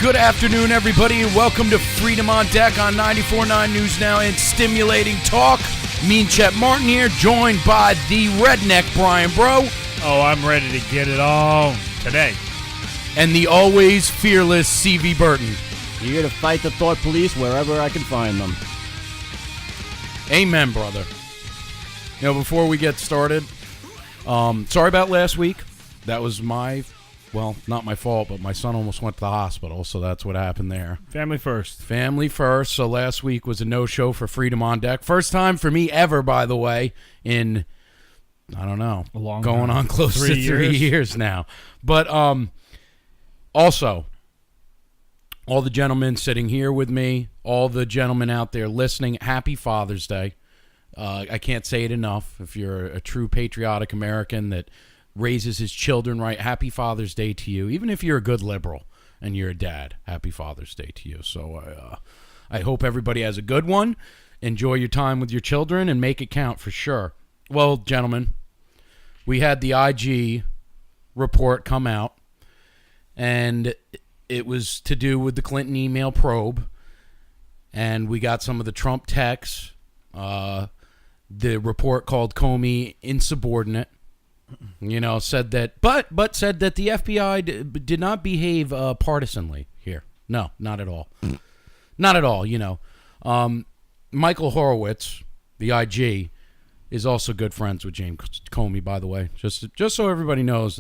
Good afternoon, everybody, and welcome to Freedom on Deck on 94.9 News Now and Stimulating Talk. Me and Chet Martin here, joined by the redneck Brian Breault. Oh, I'm ready to get it on today. And the always fearless CV Berton. Here to fight the thought police wherever I can find them. Amen, brother. You know, before we get started, sorry about last week. That was not my fault, but my son almost went to the hospital, so that's what happened there. Family first. Family first. So last week was a no-show for Freedom on Deck. First time for me ever, by the way, in, I don't know, going on close to 3 years now. But also, all the gentlemen sitting here with me, all the gentlemen out there listening, happy Father's Day. I can't say it enough. If you're a true patriotic American that raises his children right, happy Father's Day to you. Even if you're a good liberal and you're a dad, happy Father's Day to you. So I hope everybody has a good one. Enjoy your time with your children and make it count for sure. Well, gentlemen, we had the IG report come out, and it was to do with the Clinton email probe, and we got some of the Trump texts. The report called Comey insubordinate. You know, said that, but said that the FBI did not behave partisanly here. No, not at all. Not at all, you know. Michael Horowitz, the IG, is also good friends with James Comey, by the way. Just so everybody knows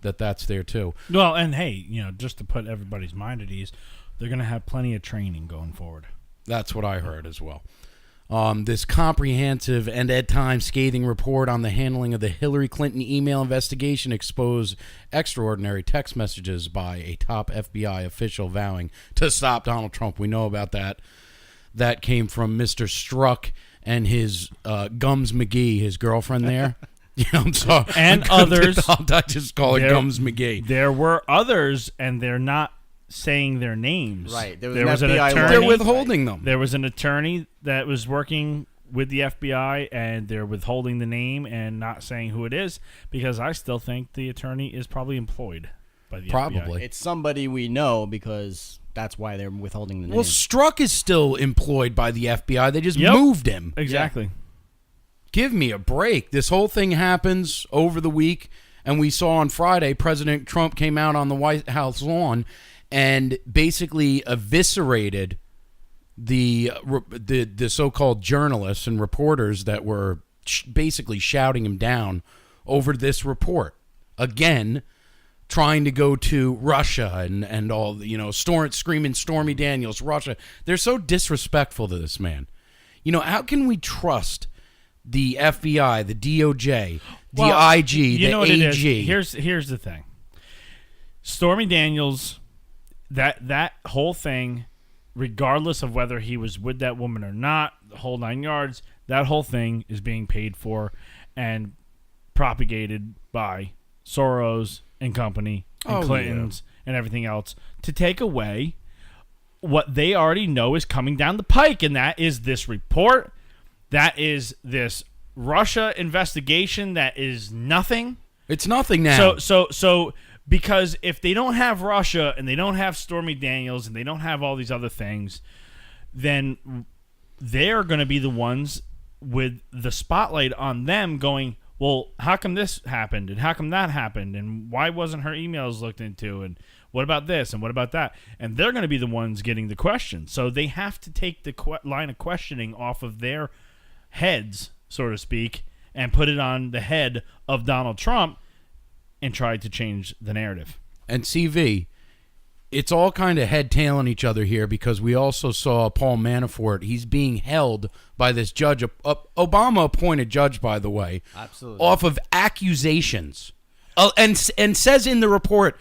that's there, too. Well, and hey, you know, just to put everybody's mind at ease, they're going to have plenty of training going forward. That's what I heard as well. This comprehensive and at times scathing report on the handling of the Hillary Clinton email investigation exposed extraordinary text messages by a top FBI official vowing to stop Donald Trump. We know about that. That came from Mr. Strzok and his Gums McGee, his girlfriend there. Yeah, I'm sorry. And others. I just call her Gums McGee. There were others, and they're not saying their names. Right. There was an attorney. They're withholding them. There was an attorney that was working with the FBI, and they're withholding the name and not saying who it is, because I still think the attorney is probably employed by the FBI. It's somebody we know, because that's why they're withholding the name. Well, Strzok is still employed by the FBI. They just moved him. Exactly. Yeah. Give me a break. This whole thing happens over the week, and we saw on Friday President Trump came out on the White House lawn and basically eviscerated the so-called journalists and reporters that were basically shouting him down over this report. Again, trying to go to Russia and all, you know, screaming Stormy Daniels, Russia. They're so disrespectful to this man. You know, how can we trust the FBI, the DOJ, the IG, the AG? Here's the thing. Stormy Daniels, that whole thing, regardless of whether he was with that woman or not, the whole 9 yards, that whole thing is being paid for and propagated by Soros and company and Clintons and everything else to take away what they already know is coming down the pike, and that is this report, that is this Russia investigation that is nothing. It's nothing now. So because if they don't have Russia and they don't have Stormy Daniels and they don't have all these other things, then they're going to be the ones with the spotlight on them going, well, how come this happened and how come that happened and why wasn't her emails looked into and what about this and what about that? And they're going to be the ones getting the questions. So they have to take the line of questioning off of their heads, so to speak, and put it on the head of Donald Trump and tried to change the narrative. And CV, it's all kind of head-tailing each other here, because we also saw Paul Manafort. He's being held by this judge, Obama-appointed judge, by the way, absolutely, off of accusations, and says in the report,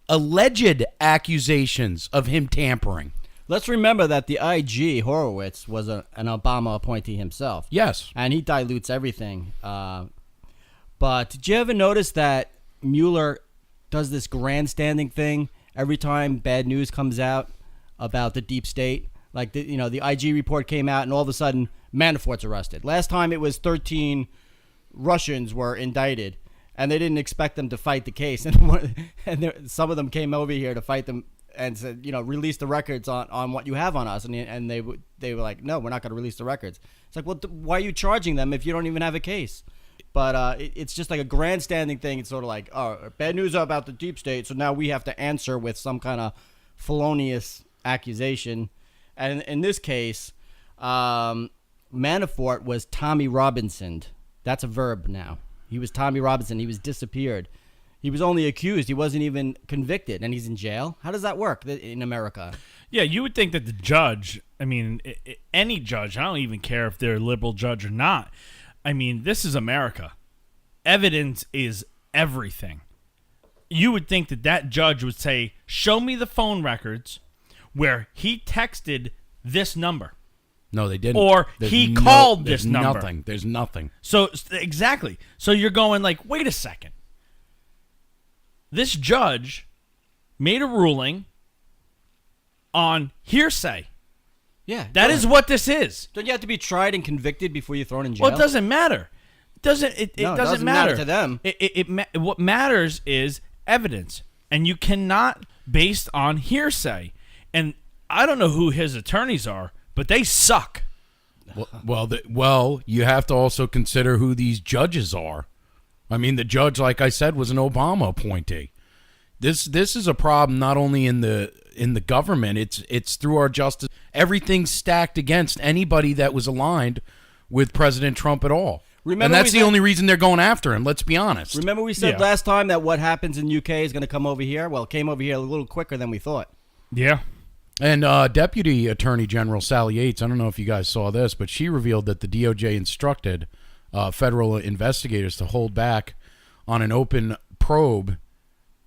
alleged accusations of him tampering. Let's remember that the IG, Horowitz, was an Obama appointee himself. Yes. And he dilutes everything. But did you ever notice that Mueller does this grandstanding thing every time bad news comes out about the deep state? Like, the IG report came out, and all of a sudden, Manafort's arrested. Last time it was 13 Russians were indicted, and they didn't expect them to fight the case. And some of them came over here to fight them and said, release the records on what you have on us, and they were like, no, we're not going to release the records. It's like, well, why are you charging them if you don't even have a case? But it's just like a grandstanding thing. It's sort of like, oh, bad news about the deep state, so now we have to answer with some kind of felonious accusation. And in this case, Manafort was Tommy Robinson. That's a verb now. He was Tommy Robinson. He was disappeared. He was only accused. He wasn't even convicted, and he's in jail. How does that work in America? Yeah, you would think that the judge, any judge, I don't even care if they're a liberal judge or not. This is America. Evidence is everything. You would think that judge would say, show me the phone records where he texted this number. No, they didn't. Or he called this number. There's nothing. So, exactly. So you're going like, wait a second. This judge made a ruling on hearsay. Yeah. That is what this is. Don't you have to be tried and convicted before you're thrown in jail? Well, it doesn't matter. It doesn't matter to them. What matters is evidence. And you cannot, based on hearsay. And I don't know who his attorneys are, but they suck. Well, you have to also consider who these judges are. The judge, like I said, was an Obama appointee. This is a problem not only in the government. It's through our justice. Everything's stacked against anybody that was aligned with President Trump at all. And that's the only reason they're going after him. Let's be honest. Remember we said last time that what happens in UK is going to come over here? Well, it came over here a little quicker than we thought. Yeah. And Deputy Attorney General Sally Yates, I don't know if you guys saw this, but she revealed that the DOJ instructed federal investigators to hold back on an open probe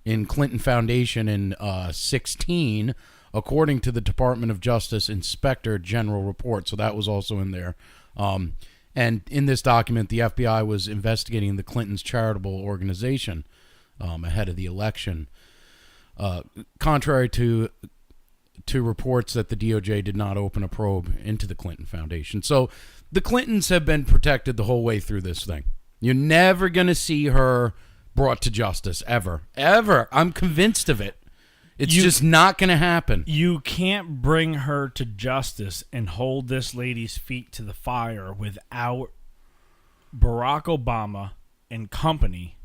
in Clinton Foundation in 2016, according to the Department of Justice Inspector General report. So that was also in there. And in this document, the FBI was investigating the Clintons' charitable organization ahead of the election. Contrary to reports that the DOJ did not open a probe into the Clinton Foundation. So the Clintons have been protected the whole way through this thing. You're never going to see her brought to justice, ever. Ever. I'm convinced of it. It's just not going to happen. You can't bring her to justice and hold this lady's feet to the fire without Barack Obama and company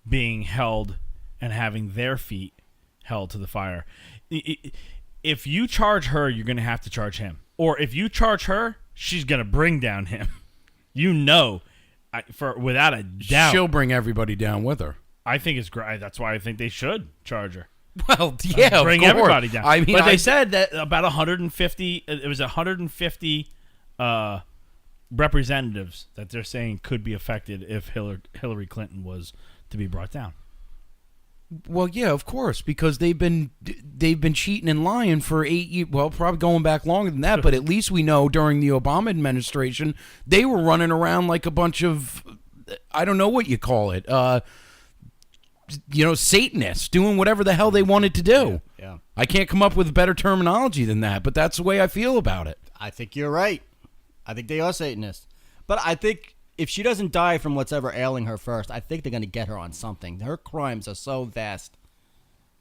being held and having their feet held to the fire. If you charge her, you're going to have to charge him. Or if you charge her, she's going to bring down him. Without a doubt. She'll bring everybody down with her. I think it's great. That's why I think they should charge her. Well, yeah, bring of course. Everybody down. But they said that about 150. It was 150 representatives that they're saying could be affected if Hillary Clinton was to be brought down. Well, yeah, of course, because they've been cheating and lying for 8 years. Well, probably going back longer than that, but at least we know during the Obama administration they were running around like a bunch of, I don't know what you call it, Satanists, doing whatever the hell they wanted to do. Yeah. I can't come up with a better terminology than that, but that's the way I feel about it. I think you're right. I think they are Satanists. But I think if she doesn't die from what's ever ailing her first, I think they're going to get her on something. Her crimes are so vast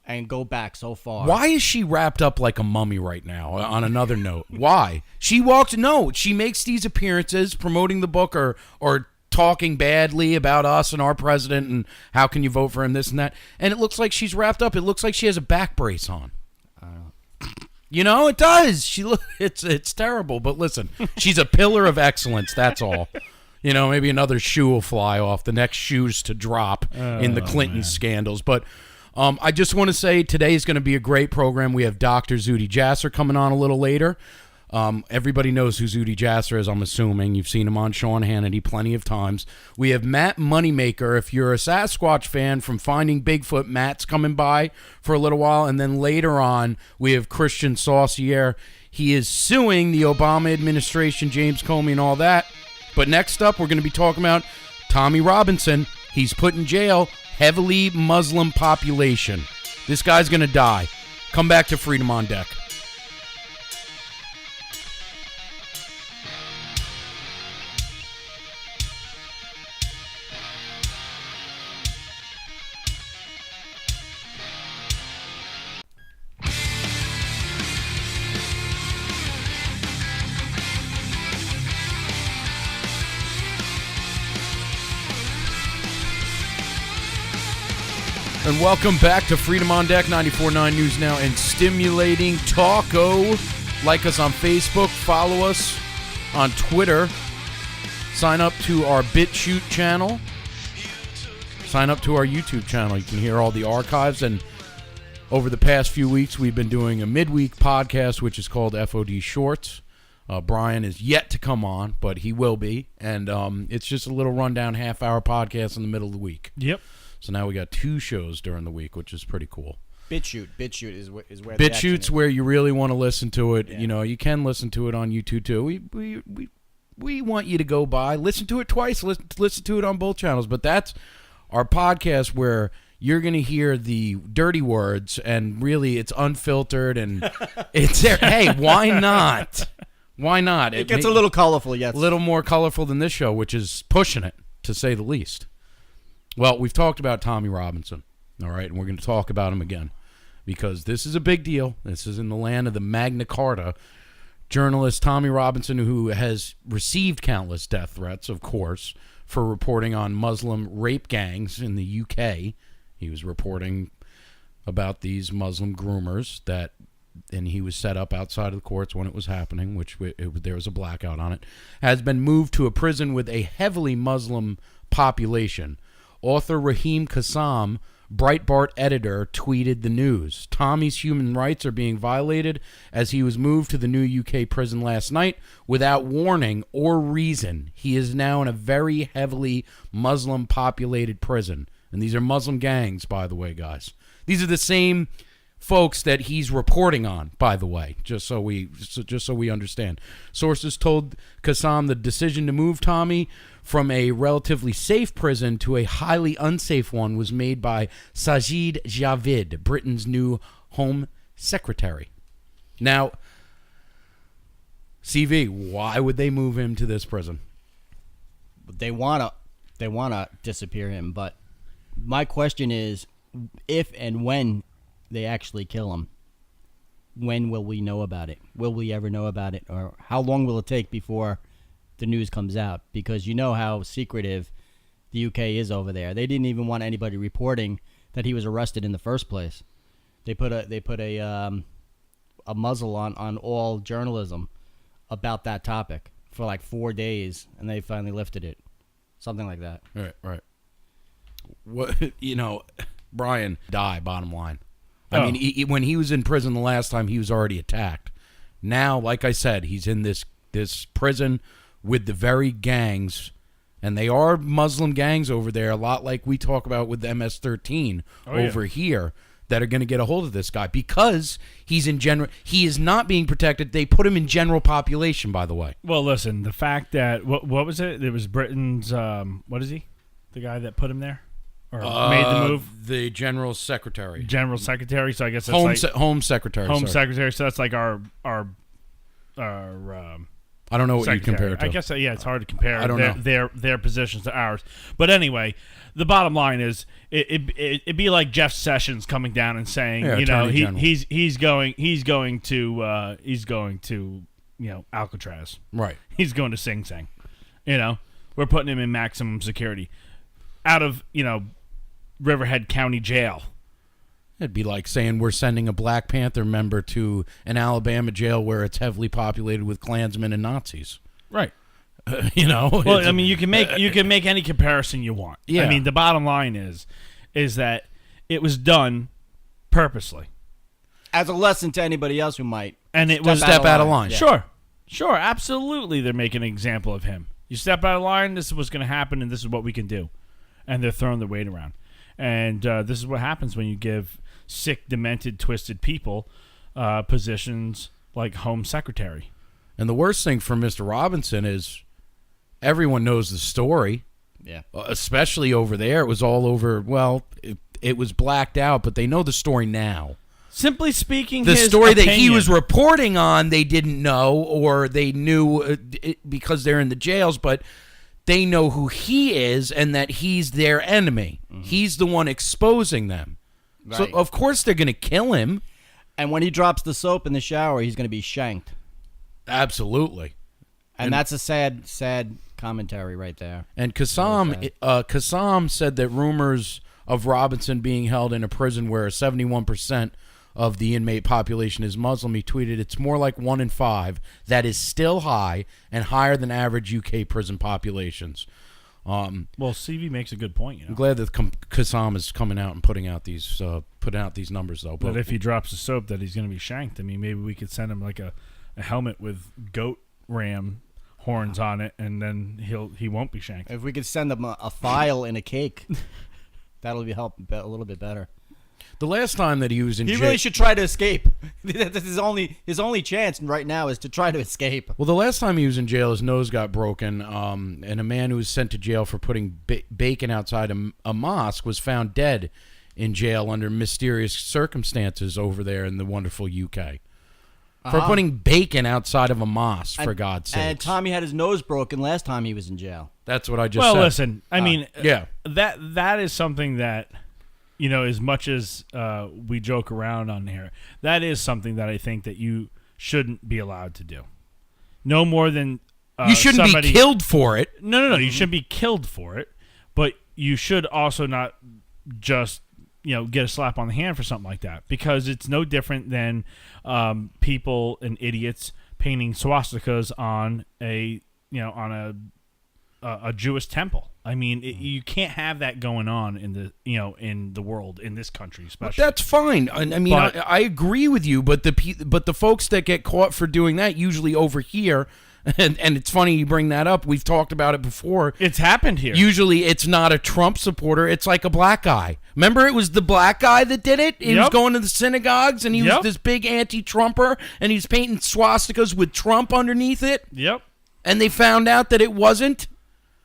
and go back so far. Why is she wrapped up like a mummy right now, on another note? Why? She makes these appearances promoting the book or talking badly about us and our president and how can you vote for him, this and that. And it looks like she's wrapped up. It looks like she has a back brace on. It does. It's terrible. But listen, she's a pillar of excellence. That's all. Maybe another shoe will fly off. The next shoes to drop in the Clinton scandals. But I just want to say today is going to be a great program. We have Dr. Zuhdi Jasser coming on a little later. Everybody knows who Zuhdi Jasser is, I'm assuming. You've seen him on Sean Hannity plenty of times. We have Matt Moneymaker. If you're a Sasquatch fan from Finding Bigfoot, Matt's coming by for a little while. And then later on, we have Christian Saucier. He is suing the Obama administration, James Comey, and all that. But next up, we're going to be talking about Tommy Robinson. He's put in jail, heavily Muslim population. This guy's going to die. Come back to Freedom on Deck. And welcome back to Freedom on Deck, 94.9 News Now and Stimulating Talko. Like us on Facebook, follow us on Twitter, sign up to our BitChute channel, sign up to our YouTube channel. You can hear all the archives, and over the past few weeks, we've been doing a midweek podcast, which is called FOD Shorts. Brian is yet to come on, but he will be, and it's just a little rundown half-hour podcast in the middle of the week. Yep. So now we got 2 shows during the week, which is pretty cool. BitChute is where BitChute's where you really want to listen to it. Yeah. You know, you can listen to it on YouTube too. We want you to go by, listen to it twice, listen to it on both channels. But that's our podcast where you're going to hear the dirty words, and really it's unfiltered, and it's there. Hey, why not? Why not? It gets a little colorful, yes. A little more colorful than this show, which is pushing it, to say the least. Well, we've talked about Tommy Robinson, all right, and we're going to talk about him again because this is a big deal. This is in the land of the Magna Carta. Journalist Tommy Robinson, who has received countless death threats, of course, for reporting on Muslim rape gangs in the UK. He was reporting about these Muslim groomers and he was set up outside of the courts when it was happening, there was a blackout on it, has been moved to a prison with a heavily Muslim population. Author Raheem Kassam, Breitbart editor, tweeted the news. Tommy's human rights are being violated as he was moved to the new UK prison last night without warning or reason. He is now in a very heavily Muslim-populated prison. And these are Muslim gangs, by the way, guys. These are the same folks that he's reporting on, by the way, just so we understand. Sources told Kassam the decision to move Tommy from a relatively safe prison to a highly unsafe one was made by Sajid Javid, Britain's new Home Secretary. Now, CV, why would they move him to this prison? They wanna disappear him, but my question is, if and when they actually kill him, when will we know about it? Will we ever know about it? Or how long will it take before the news comes out? Because you know how secretive the UK is over there. They didn't even want anybody reporting that he was arrested in the first place. They put a muzzle on all journalism about that topic for like 4 days, and they finally lifted it. Something like that. Right. What, Brian died, bottom line. I mean, when he was in prison the last time, he was already attacked. Now, like I said, he's in this prison with the very gangs, and they are Muslim gangs over there, a lot like we talk about with MS-13 here, that are going to get a hold of this guy because he is not being protected. They put him in general population, by the way. Well, listen, the fact that what was it? It was Britain's what is he? The guy that put him there or made the move? The general secretary. General secretary. So I guess that's Home secretary. Home secretary. So that's like our I don't know what you secretary. compare it to. I guess it's hard to compare. I don't know their positions to ours. But anyway, the bottom line is it'd be like Jeff Sessions coming down and saying, he's going to Alcatraz. Right. He's going to Sing Sing. We're putting him in maximum security out of Riverhead County Jail. It'd be like saying we're sending a Black Panther member to an Alabama jail where it's heavily populated with Klansmen and Nazis. Right. Well, I mean, you can make any comparison you want. Yeah. I mean, the bottom line is that it was done purposely as a lesson to anybody else who might. And it was step out of line. Yeah. Sure, absolutely. They're making an example of him. You step out of line, this is what's going to happen, and this is what we can do. And they're throwing their weight around. And this is what happens when you give sick, demented, twisted people positions like Home Secretary. And the worst thing for Mr. Robinson is everyone knows the story. Yeah. Especially over there. It was all over. Well, it was blacked out, but they know the story now. Simply speaking, the his story opinion. that he was reporting on, they didn't know, or they knew because they're in the jails, but they know who he is and that he's their enemy. Mm-hmm. He's the one exposing them. Right. So, of course, they're going to kill him. And when he drops the soap in the shower, he's going to be shanked. Absolutely. And that's a sad commentary right there. And Kassam said that rumors of Robinson being held in a prison where 71% of the inmate population is Muslim. He tweeted, "It's more like 1 in 5. That is still high and higher than average UK prison populations." Well, CV makes a good point. I'm glad that Qassam is coming out and putting out these numbers, though. But if he drops the soap, that he's going to be shanked. I mean, maybe we could send him like a helmet with goat ram horns on it, and then he won't be shanked. If we could send him a file in a cake, that'll be help a little bit better. The last time that he was in jail... He really should try to escape. That's his only chance right now is to try to escape. Well, the last time he was in jail, his nose got broken, and a man who was sent to jail for putting bacon outside a mosque was found dead in jail under mysterious circumstances over there in the wonderful UK. For putting bacon outside of a mosque, for God's sake. And Tommy had his nose broken last time he was in jail. That's what I just said. Well, listen, I mean, yeah. that is something that... as much as we joke around on here, that is something that I think that you shouldn't be allowed to do. No more than you shouldn't be killed for it. No. You shouldn't be killed for it, but you should also not just get a slap on the hand for something like that, because it's no different than people and idiots painting swastikas on a Jewish temple. I mean, you can't have that going on in the world, in this country, especially. That's fine. I mean, I agree with you, but the folks that get caught for doing that usually over here, and it's funny you bring that up. We've talked about it before. It's happened here. Usually, it's not a Trump supporter. It's like a black guy. Remember, it was the black guy that did it. He was going to the synagogues, and he was this big anti-Trumper, and he's painting swastikas with Trump underneath it. Yep. And they found out that it wasn't.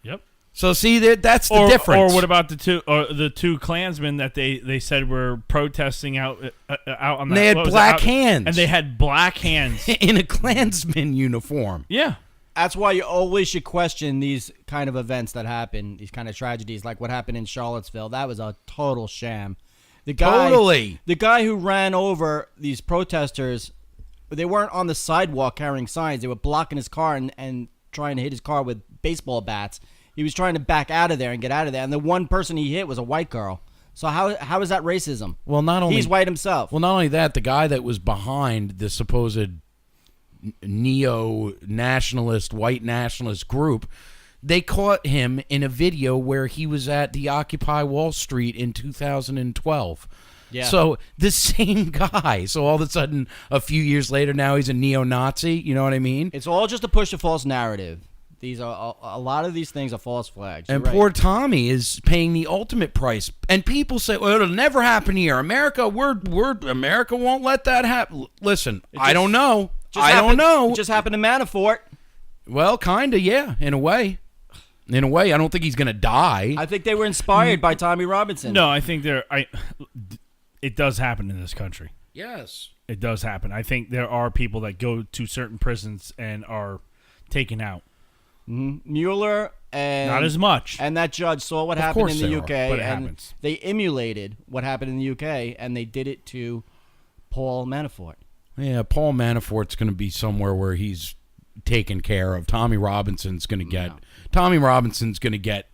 Yep. So see that's the difference. Or what about the two Klansmen that they said were protesting out on that? They had black hands, and they had black hands in a Klansman uniform. Yeah, that's why you always should question these kind of events that happen, these kind of tragedies, like what happened in Charlottesville. That was a total sham. The guy who ran over these protesters, they weren't on the sidewalk carrying signs. They were blocking his car and trying to hit his car with baseball bats. He was trying to back out of there and get out of there, and the one person he hit was a white girl. So how is that racism? Well, he's white himself. Well, not only that, the guy that was behind the supposed neo-nationalist, white nationalist group, they caught him in a video where he was at the Occupy Wall Street in 2012. Yeah. So the same guy. So all of a sudden, a few years later, now he's a neo-Nazi. You know what I mean? It's all just to push a false narrative. These are a lot of these things are false flags. And poor Tommy is paying the ultimate price. And people say, "Well, it'll never happen here. America, America won't let that happen." Listen, I don't know. It just happened to Manafort. Well, kind of, yeah, in a way. In a way, I don't think he's going to die. I think they were inspired by Tommy Robinson. No, I think it does happen in this country. Yes. It does happen. I think there are people that go to certain prisons and are taken out. Mm-hmm. Mueller and not as much, and that judge saw what happened in the UK, but it and happens. They emulated what happened in the UK, and they did it to Paul Manafort. Yeah, Paul Manafort's going to be somewhere where he's taken care of. Tommy Robinson's going to get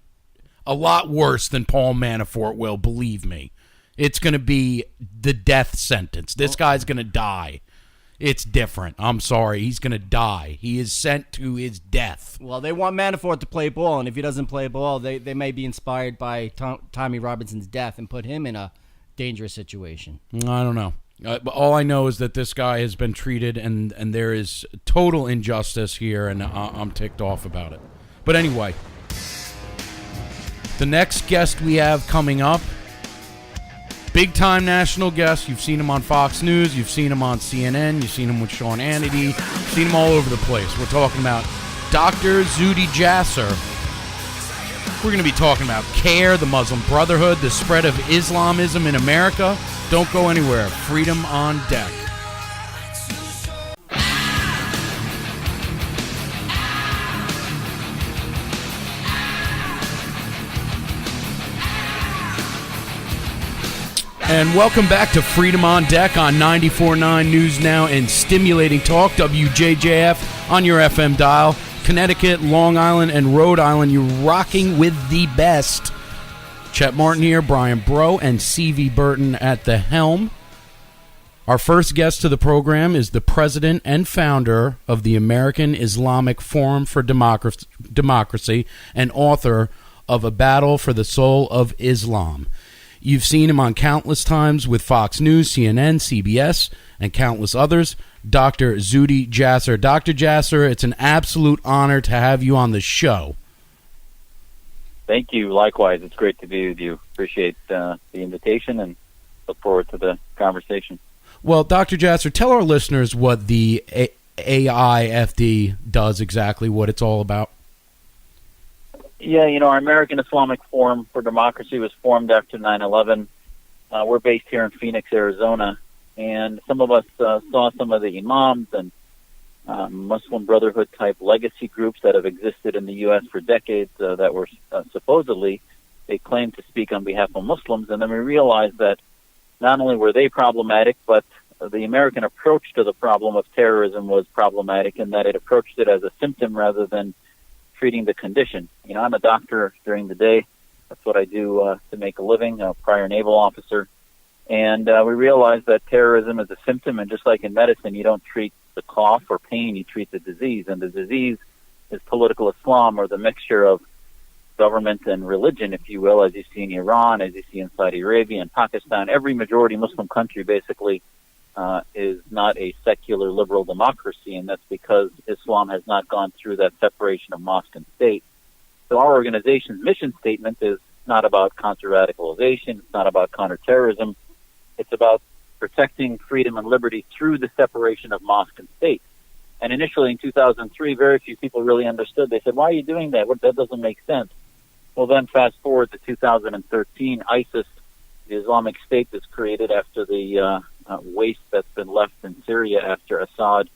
a lot worse than Paul Manafort will. Believe me, it's going to be the death sentence. This guy's going to die. It's different. I'm sorry. He's going to die. He is sent to his death. Well, they want Manafort to play ball, and if he doesn't play ball, they may be inspired by Tommy Robinson's death and put him in a dangerous situation. I don't know. All I know is that this guy has been treated, and there is total injustice here, and I'm ticked off about it. But anyway, the next guest we have coming up, big-time national guest. You've seen him on Fox News. You've seen him on CNN. You've seen him with Sean Hannity. You've seen him all over the place. We're talking about Dr. Zuhdi Jasser. We're going to be talking about CARE, the Muslim Brotherhood, the spread of Islamism in America. Don't go anywhere. Freedom on deck. And welcome back to Freedom on Deck on 94.9 News Now and Stimulating Talk, WJJF on your FM dial. Connecticut, Long Island, and Rhode Island, you're rocking with the best. Chet Martin here, Brian Breault and CV Berton at the helm. Our first guest to the program is the president and founder of the American Islamic Forum for Democracy and author of A Battle for the Soul of Islam. You've seen him on countless times with Fox News, CNN, CBS, and countless others. Dr. Zuhdi Jasser. Dr. Jasser, it's an absolute honor to have you on the show. Thank you. Likewise, it's great to be with you. Appreciate the invitation and look forward to the conversation. Well, Dr. Jasser, tell our listeners what the AIFD does exactly, what it's all about. Yeah, our American Islamic Forum for Democracy was formed after 9/11. We're based here in Phoenix, Arizona, and some of us saw some of the imams and Muslim Brotherhood-type legacy groups that have existed in the U.S. for decades that were supposedly, they claimed to speak on behalf of Muslims, and then we realized that not only were they problematic, but the American approach to the problem of terrorism was problematic in that it approached it as a symptom rather than treating the condition. I'm a doctor during the day. That's what I do to make a living, a prior naval officer. And we realized that terrorism is a symptom, and just like in medicine, you don't treat the cough or pain, you treat the disease. And the disease is political Islam, or the mixture of government and religion, if you will, as you see in Iran, as you see in Saudi Arabia and Pakistan. Every majority Muslim country basically is not a secular liberal democracy, and that's because Islam has not gone through that separation of mosque and state. So our organization's mission statement is not about counter-radicalization, it's not about counterterrorism, it's about protecting freedom and liberty through the separation of mosque and state. And initially in 2003, very few people really understood. They said, why are you doing that? That doesn't make sense. Well, then fast forward to 2013, ISIS, the Islamic State, is created after the waste that's been left in Syria after Assad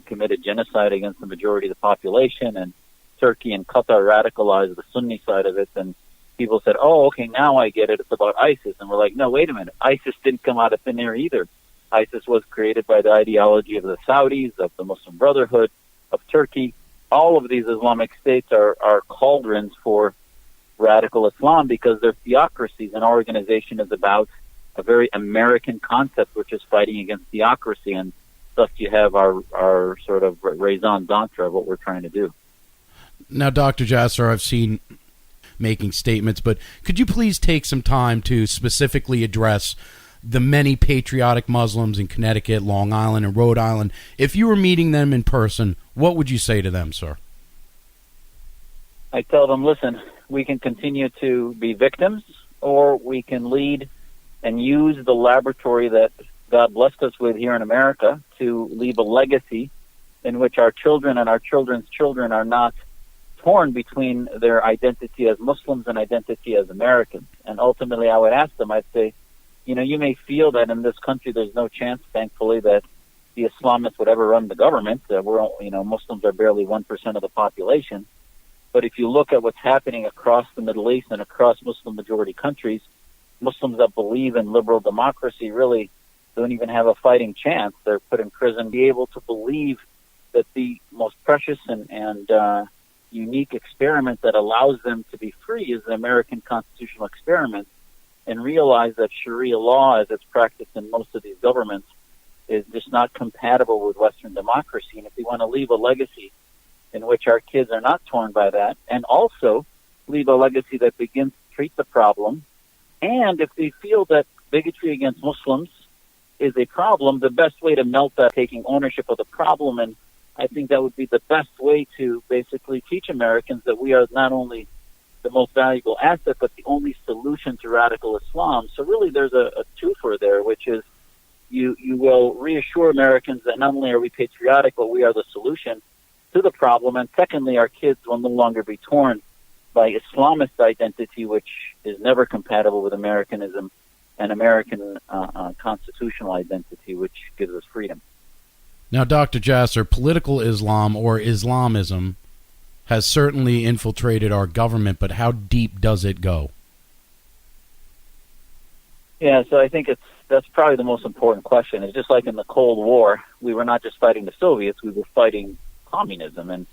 committed genocide against the majority of the population, and Turkey and Qatar radicalized the Sunni side of it, and people said, oh, okay, now I get it, it's about ISIS. And we're like, no, wait a minute, ISIS didn't come out of thin air either. ISIS was created by the ideology of the Saudis, of the Muslim Brotherhood, of Turkey. All of these Islamic states are cauldrons for radical Islam because they're theocracies, and our organization is about a very American concept, which is fighting against theocracy, and thus you have our sort of raison d'etre of what we're trying to do. Now, Dr. Jasser, I've seen making statements, but could you please take some time to specifically address the many patriotic Muslims in Connecticut, Long Island, and Rhode Island? If you were meeting them in person, what would you say to them, sir? I tell them, listen, we can continue to be victims, or we can lead and use the laboratory that God blessed us with here in America to leave a legacy in which our children and our children's children are not torn between their identity as Muslims and identity as Americans. And ultimately, I would ask them, I'd say, you may feel that in this country there's no chance, thankfully, that the Islamists would ever run the government. Muslims are barely 1% of the population. But if you look at what's happening across the Middle East and across Muslim-majority countries, Muslims that believe in liberal democracy really don't even have a fighting chance. They're put in prison. Be able to believe that the most precious and unique experiment that allows them to be free is the American constitutional experiment, and realize that Sharia law, as it's practiced in most of these governments, is just not compatible with Western democracy. And if we want to leave a legacy in which our kids are not torn by that, and also leave a legacy that begins to treat the problem, and if they feel that bigotry against Muslims is a problem, the best way to melt that, taking ownership of the problem. And I think that would be the best way to basically teach Americans that we are not only the most valuable asset, but the only solution to radical Islam. So really there's a twofer there, which is you will reassure Americans that not only are we patriotic, but we are the solution to the problem. And secondly, our kids will no longer be torn by Islamist identity, which is never compatible with Americanism, and American constitutional identity, which gives us freedom. Now, Dr. Jasser, political Islam or Islamism has certainly infiltrated our government, but how deep does it go? Yeah, so I think that's probably the most important question. It's just like in the Cold War, we were not just fighting the Soviets, we were fighting communism. And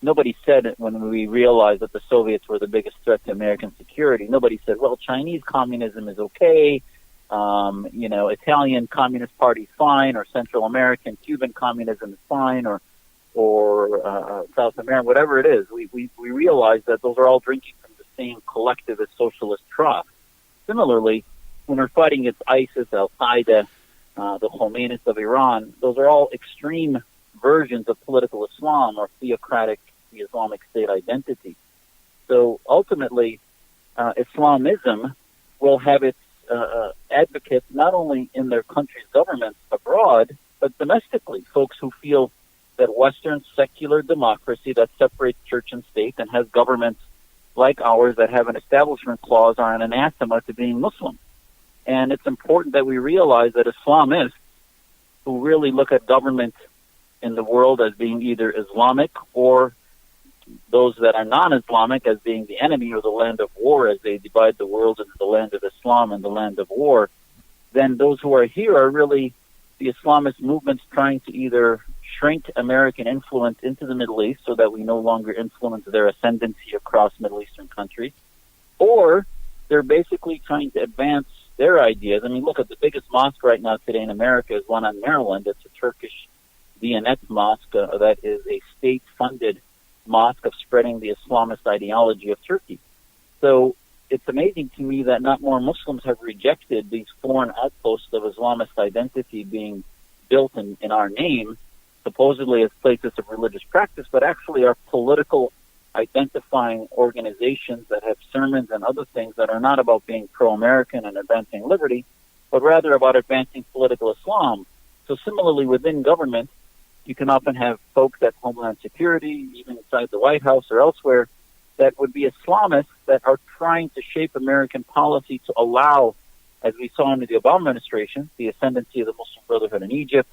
nobody said it when we realized that the Soviets were the biggest threat to American security. Nobody said, well, Chinese communism is okay, Italian Communist Party is fine, or Central American Cuban communism is fine, or South American, whatever it is. We realized that those are all drinking from the same collectivist socialist trough. Similarly, when we're fighting against ISIS, Al-Qaeda, the Khomeinis of Iran, those are all extreme versions of political Islam or theocratic Islamic State identity. So ultimately, Islamism will have its advocates not only in their country's governments abroad, but domestically, folks who feel that Western secular democracy that separates church and state and has governments like ours that have an establishment clause are an anathema to being Muslim. And it's important that we realize that Islamists who really look at government in the world as being either Islamic or those that are non-Islamic as being the enemy or the land of war, as they divide the world into the land of Islam and the land of war, then those who are here are really the Islamist movements trying to either shrink American influence into the Middle East so that we no longer influence their ascendancy across Middle Eastern countries, or they're basically trying to advance their ideas. I mean, look at the biggest mosque right now today in America is one on Maryland. It's a Turkish Diyanet mosque that is a state-funded mosque of spreading the Islamist ideology of Turkey. So it's amazing to me that not more Muslims have rejected these foreign outposts of Islamist identity being built in our name, supposedly as places of religious practice, but actually are political identifying organizations that have sermons and other things that are not about being pro-American and advancing liberty, but rather about advancing political Islam. So similarly, within government, you can often have folks at Homeland Security, even inside the White House or elsewhere, that would be Islamists that are trying to shape American policy to allow, as we saw under the Obama administration, the ascendancy of the Muslim Brotherhood in Egypt,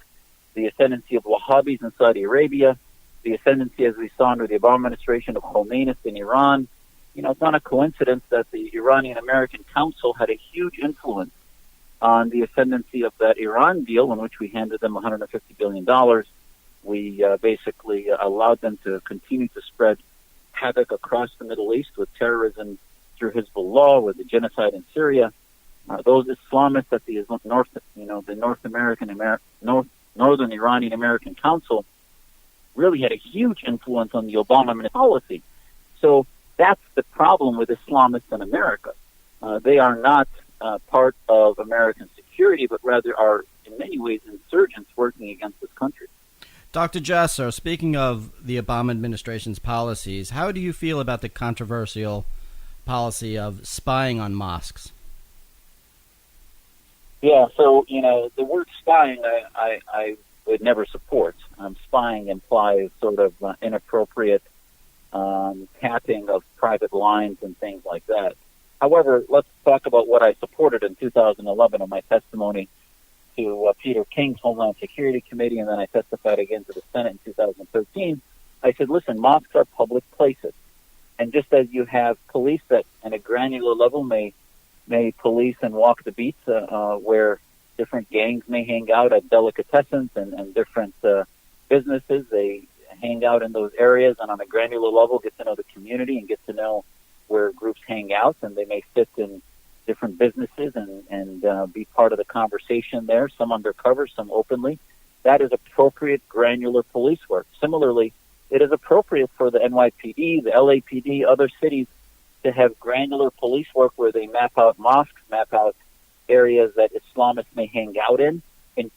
the ascendancy of Wahhabis in Saudi Arabia, the ascendancy, as we saw under the Obama administration, of Khomeinis in Iran. You know, it's not a coincidence that the Iranian-American Council had a huge influence on the ascendancy of that Iran deal in which we handed them $150 billion. We basically allowed them to continue to spread havoc across the Middle East with terrorism through Hezbollah, with the genocide in Syria. Those Islamists at the Northern Iranian American Council really had a huge influence on the Obama policy. So that's the problem with Islamists in America. They are not part of American security, but rather are in many ways insurgents working against this country. Dr. Jasser, speaking of the Obama administration's policies, how do you feel about the controversial policy of spying on mosques? Yeah, so, the word spying I would never support. Spying implies sort of inappropriate tapping of private lines and things like that. However, let's talk about what I supported in 2011 in my testimony to Peter King's Homeland Security Committee, and then I testified again to the Senate in 2013. I said, listen, mosques are public places. And just as you have police that at a granular level may police and walk the beats where different gangs may hang out at delicatessens and different businesses, they hang out in those areas and on a granular level get to know the community and get to know where groups hang out, and they may fit in different businesses and be part of the conversation there, some undercover, some openly. That is appropriate granular police work. Similarly, it is appropriate for the NYPD, the LAPD, other cities to have granular police work where they map out mosques, map out areas that Islamists may hang out in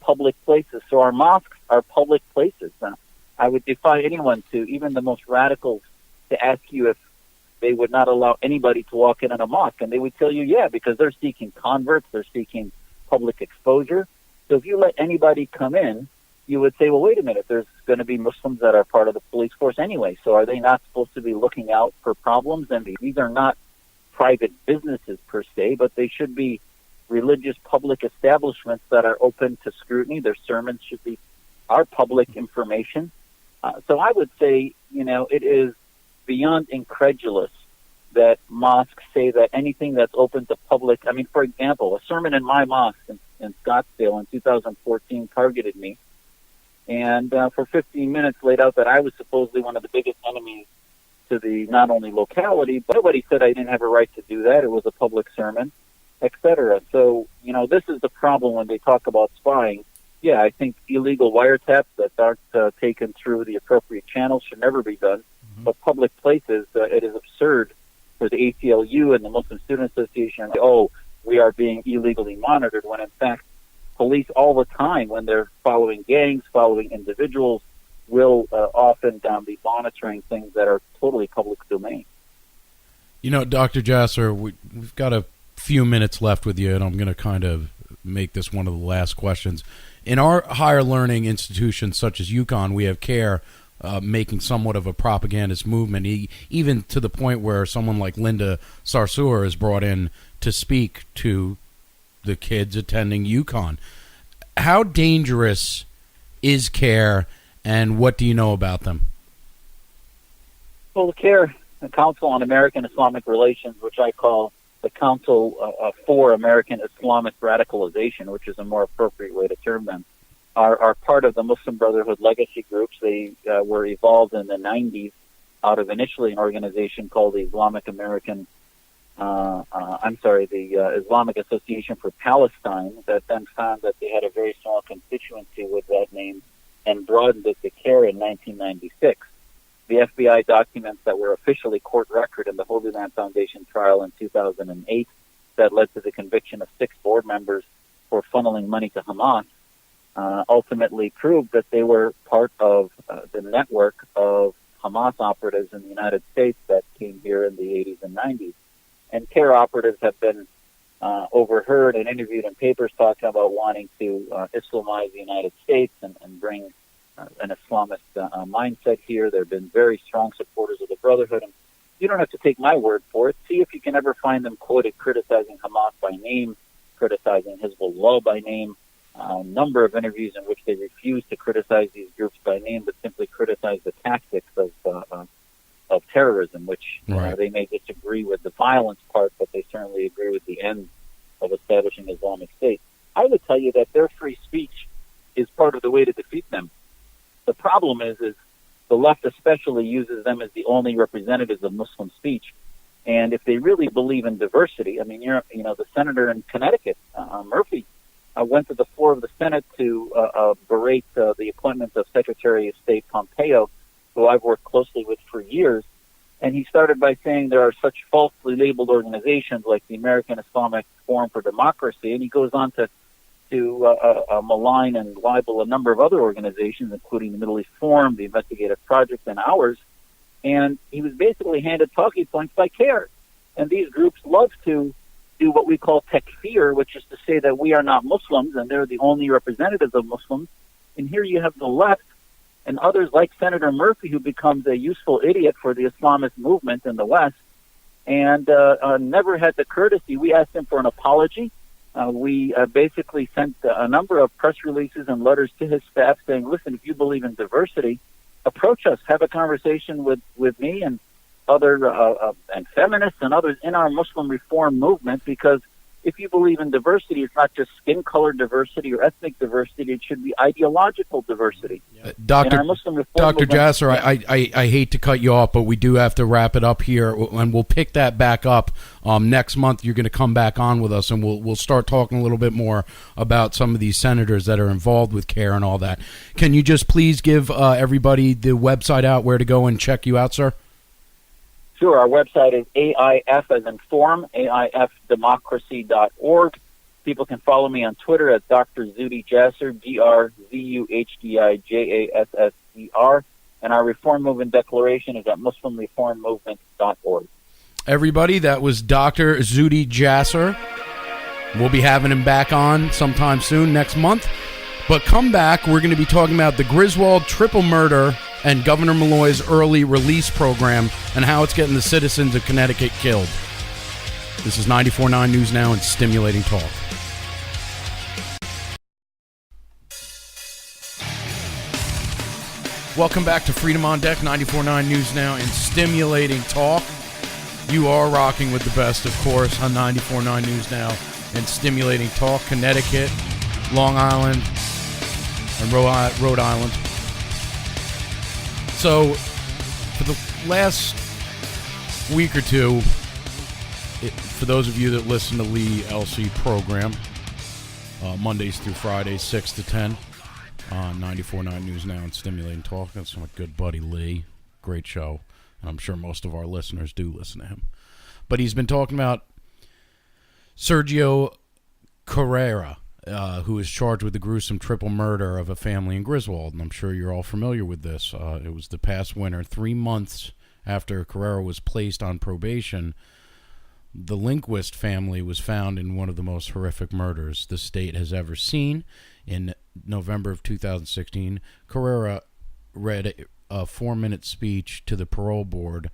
public places. So our mosques are public places. I would defy anyone to, even the most radicals, to ask you if they would not allow anybody to walk in on a mosque. And they would tell you, yeah, because they're seeking converts, they're seeking public exposure. So if you let anybody come in, you would say, well, wait a minute, there's going to be Muslims that are part of the police force anyway. So are they not supposed to be looking out for problems? And these are not private businesses per se, but they should be religious public establishments that are open to scrutiny. Their sermons should be our public information. So I would say, it is beyond incredulous that mosques say that anything that's open to public, I mean, for example, a sermon in my mosque in Scottsdale in 2014 targeted me and for 15 minutes laid out that I was supposedly one of the biggest enemies to the not only locality, but nobody said I didn't have a right to do that. It was a public sermon, etc. So, this is the problem when they talk about spying. Yeah, I think illegal wiretaps that aren't taken through the appropriate channels should never be done. Mm-hmm. But public places, it is absurd for the ACLU and the Muslim Student Association, we are being illegally monitored, when in fact police all the time, when they're following gangs, following individuals, will often be monitoring things that are totally public domain. Dr. Jasser, we've got a few minutes left with you, and I'm going to kind of make this one of the last questions. In our higher learning institutions such as UConn, we have CARE making somewhat of a propagandist movement, even to the point where someone like Linda Sarsour is brought in to speak to the kids attending UConn. How dangerous is CARE, and what do you know about them? Well, the CARE, the Council on American Islamic Relations, which I call the Council for American Islamic Radicalization, which is a more appropriate way to term them, are part of the Muslim Brotherhood legacy groups. They were evolved in the 90s out of initially an organization called the Islamic Association for Palestine, that then found that they had a very small constituency with that name and broadened it to CARE in 1996. The FBI documents that were officially court record in the Holy Land Foundation trial in 2008 that led to the conviction of 6 board members for funneling money to Hamas ultimately proved that they were part of the network of Hamas operatives in the United States that came here in the 80s and 90s. And CARE operatives have been overheard and interviewed in papers talking about wanting to Islamize the United States and bring an Islamist mindset here. There have been very strong supporters of the Brotherhood. And you don't have to take my word for it. See if you can ever find them quoted criticizing Hamas by name, criticizing Hezbollah by name. A number of interviews in which they refuse to criticize these groups by name, but simply criticize the tactics of terrorism, which right. They may disagree with the violence part, but they certainly agree with the end of establishing Islamic State. I would tell you that their free speech is part of the way to defeat them. The problem is the left especially uses them as the only representatives of Muslim speech. And if they really believe in diversity, the senator in Connecticut, Murphy, went to the floor of the Senate to berate the appointment of Secretary of State Pompeo, who I've worked closely with for years. And he started by saying there are such falsely labeled organizations like the American Islamic Forum for Democracy. And he goes on to malign and libel a number of other organizations, including the Middle East Forum, the Investigative Project, and ours. And he was basically handed talking points by CARE. And these groups love to do what we call takfir, which is to say that we are not Muslims and they're the only representatives of Muslims. And here you have the left and others like Senator Murphy, who becomes a useful idiot for the Islamist movement in the West, and never had the courtesy. We asked him for an apology. We basically sent a number of press releases and letters to his staff saying, listen, if you believe in diversity, approach us, have a conversation with me and other and feminists and others in our Muslim reform movement, because if you believe in diversity, it's not just skin color diversity or ethnic diversity, it should be ideological diversity. Dr. Jasser, I hate to cut you off, but we do have to wrap it up here, and we'll pick that back up next month. You're going to come back on with us, and we'll start talking a little bit more about some of these senators that are involved with CARE and all that. Can you just please give everybody the website out where to go and check you out, sir? Sure. Our website is AIF as in form, AIFdemocracy.org. People can follow me on Twitter at Dr. Zuhdi Jasser, DrZuhdijasser. And our Reform Movement Declaration is at MuslimReformMovement.org. Everybody, that was Dr. Zuhdi Jasser. We'll be having him back on sometime soon, next month. But come back, we're going to be talking about the Griswold triple murder and Governor Malloy's early release program and how it's getting the citizens of Connecticut killed. This is 94.9 News Now and Stimulating Talk. Welcome back to Freedom on Deck, 94.9 News Now and Stimulating Talk. You are rocking with the best, of course, on 94.9 News Now and Stimulating Talk. Connecticut, Long Island, and Rhode Island. So, for the last week or two, for those of you that listen to Lee LC program, Mondays through Fridays, 6 to 10, on 94.9 News Now and Stimulating Talk. That's my good buddy Lee. Great show. I'm sure most of our listeners do listen to him. But he's been talking about Sergio Carrera, who is charged with the gruesome triple murder of a family in Griswold. And I'm sure you're all familiar with this. It was the past winter, 3 months after Carrera was placed on probation. The Lindquist family was found in one of the most horrific murders the state has ever seen. In November of 2016, Carrera read a 4-minute speech to the parole board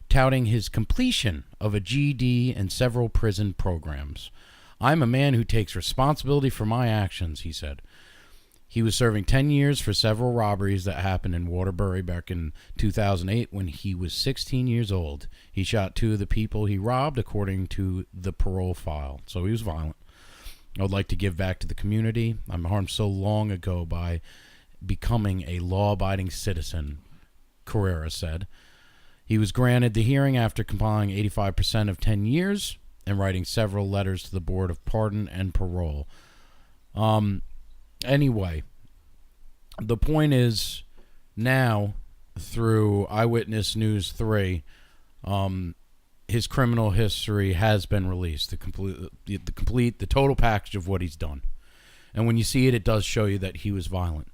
touting his completion of a GED and several prison programs. "I'm a man who takes responsibility for my actions," he said. He was serving 10 years for several robberies that happened in Waterbury back in 2008 when he was 16 years old. He shot 2 of the people he robbed, according to the parole file. So he was violent. "I would like to give back to the community. I'm harmed so long ago by becoming a law-abiding citizen," Carrera said. He was granted the hearing after complying 85% of 10 years and writing several letters to the Board of Pardon and Parole. Anyway, the point is now, through Eyewitness News 3, his criminal history has been released, the total package of what he's done. And when you see it, it does show you that he was violent.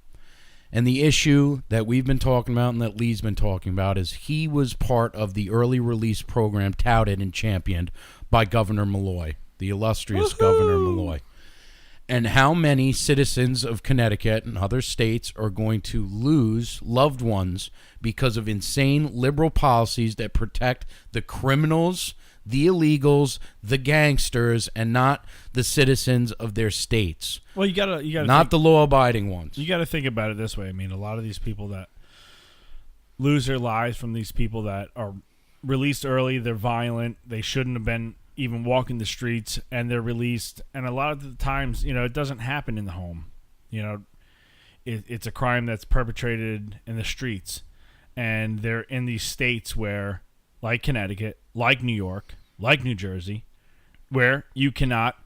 And the issue that we've been talking about and that Lee's been talking about is he was part of the early release program touted and championed by Governor Malloy, the illustrious Governor Malloy. And how many citizens of Connecticut and other states are going to lose loved ones because of insane liberal policies that protect the criminals, the illegals, the gangsters, and not the citizens of their states? Well, you gotta not the law-abiding ones. You gotta think about it this way. I mean, a lot of these people that lose their lives from these people that are released early, they're violent, they shouldn't have been even walking the streets, and they're released. And a lot of the times, it doesn't happen in the home. It's a crime that's perpetrated in the streets, and they're in these states where, like Connecticut, like New York, like New Jersey, where you cannot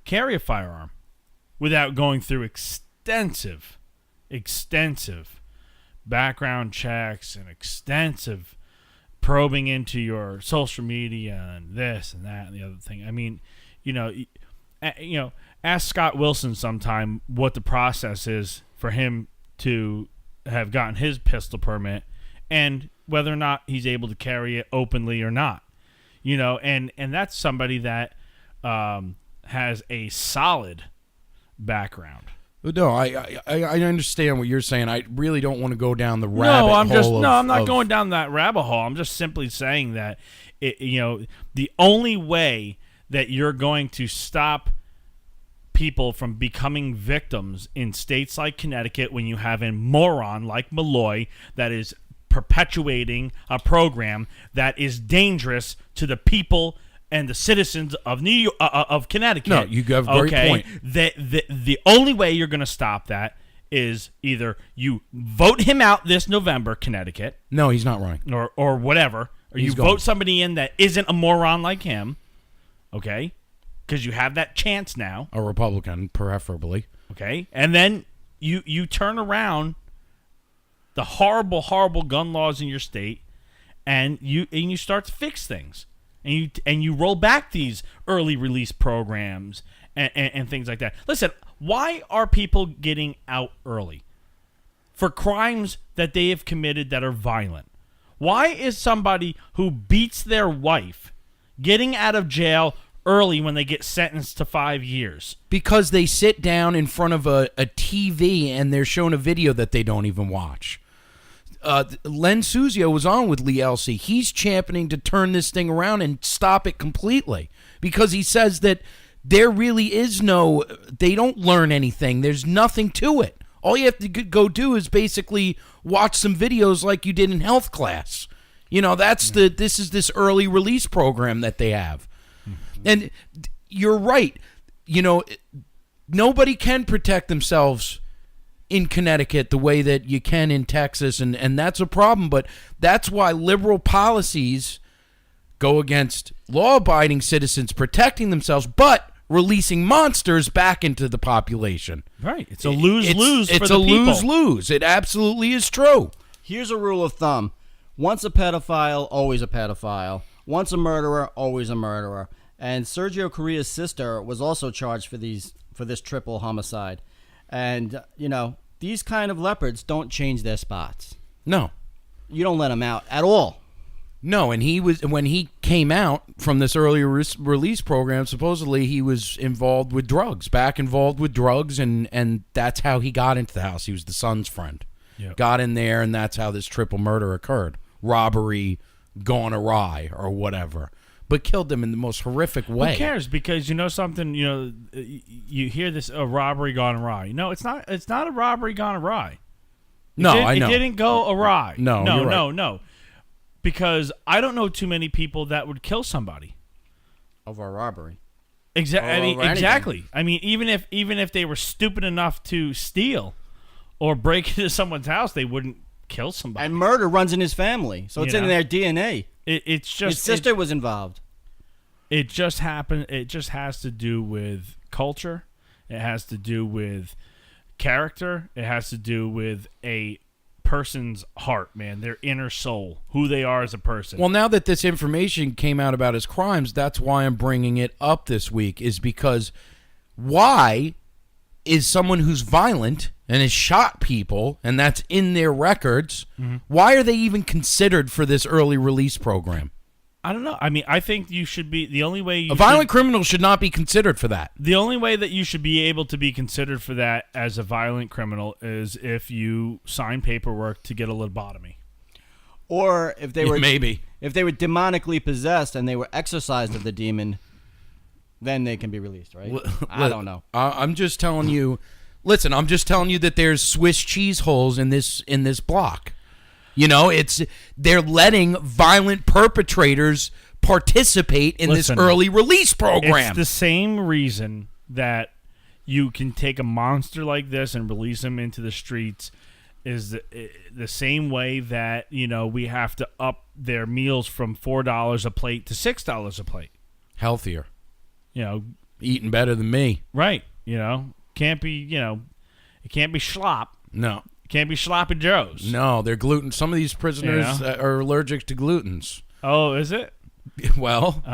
carry a firearm without going through extensive background checks and extensive probing into your social media and this and that and the other thing. I mean, ask Scott Wilson sometime what the process is for him to have gotten his pistol permit and whether or not he's able to carry it openly or not. And that's somebody that has a solid background. No, I understand what you're saying. I really don't want to go down the rabbit hole. I'm not going down that rabbit hole. I'm just simply saying that the only way that you're going to stop people from becoming victims in states like Connecticut, when you have a moron like Malloy that is perpetuating a program that is dangerous to the people and the citizens of New York, of Connecticut. No, you have a great point. The only way you're going to stop that is either you vote him out this November, Connecticut. No, he's not running. Or whatever. Or you vote somebody in that isn't a moron like him. Okay? Because you have that chance now. A Republican, preferably. Okay? And then you turn around the horrible, horrible gun laws in your state, and you start to fix things. And you roll back these early release programs and things like that. Listen, why are people getting out early? For crimes that they have committed that are violent. Why is somebody who beats their wife getting out of jail early when they get sentenced to 5 years? Because they sit down in front of a TV and they're shown a video that they don't even watch. Len Suzio was on with Lee Elsey. He's championing to turn this thing around and stop it completely because he says that there really is they don't learn anything. There's nothing to it. All you have to go do is basically watch some videos like you did in health class. This is this early release program that they have. And you're right. Nobody can protect themselves in Connecticut the way that you can in Texas, and that's a problem. But that's why liberal policies go against law-abiding citizens protecting themselves, but releasing monsters back into the population. Right. It's a lose-lose for the people. It's a lose-lose. It absolutely is true. Here's a rule of thumb. Once a pedophile, always a pedophile. Once a murderer, always a murderer. And Sergio Correa's sister was also charged for this triple homicide. And, these kind of leopards don't change their spots. No. You don't let them out at all. No, and when he came out from this earlier release program, supposedly he was involved with drugs, and that's how he got into the house. He was the son's friend. Yep. Got in there, and that's how this triple murder occurred. Robbery gone awry or whatever. But killed them in the most horrific way. Who cares? Because something, you hear this, a robbery gone awry. No, it's not a robbery gone awry. I know. It didn't go awry. No. Because I don't know too many people that would kill somebody over a robbery. Exactly. I mean, even if they were stupid enough to steal or break into someone's house, they wouldn't kill somebody. And murder runs in his family, so it's in their DNA. It's just his sister was involved. It just happened. It just has to do with culture. It has to do with character. It has to do with a person's heart, man, their inner soul, who they are as a person. Well, now that this information came out about his crimes, that's why I'm bringing it up this week, is because why is someone who's violent and has shot people, and that's in their records, why are they even considered for this early release program? I don't know. I mean, I think you should be the only way. A violent criminal should not be considered for that. The only way that you should be able to be considered for that as a violent criminal is if you sign paperwork to get a lobotomy, or if they were maybe if they were demonically possessed and they were exorcised of the demon, then they can be released, right? I don't know. I'm just telling you. Listen, I'm just telling you that there's Swiss cheese holes in this block. They're letting violent perpetrators participate in this early release program. It's the same reason that you can take a monster like this and release him into the streets is the same way that, we have to up their meals from $4 a plate to $6 a plate. Healthier. Eating better than me. Right. Can't be, it can't be slop. No. Can't be sloppy joes. No, they're gluten. Some of these prisoners are allergic to glutens. Oh, is it? Well,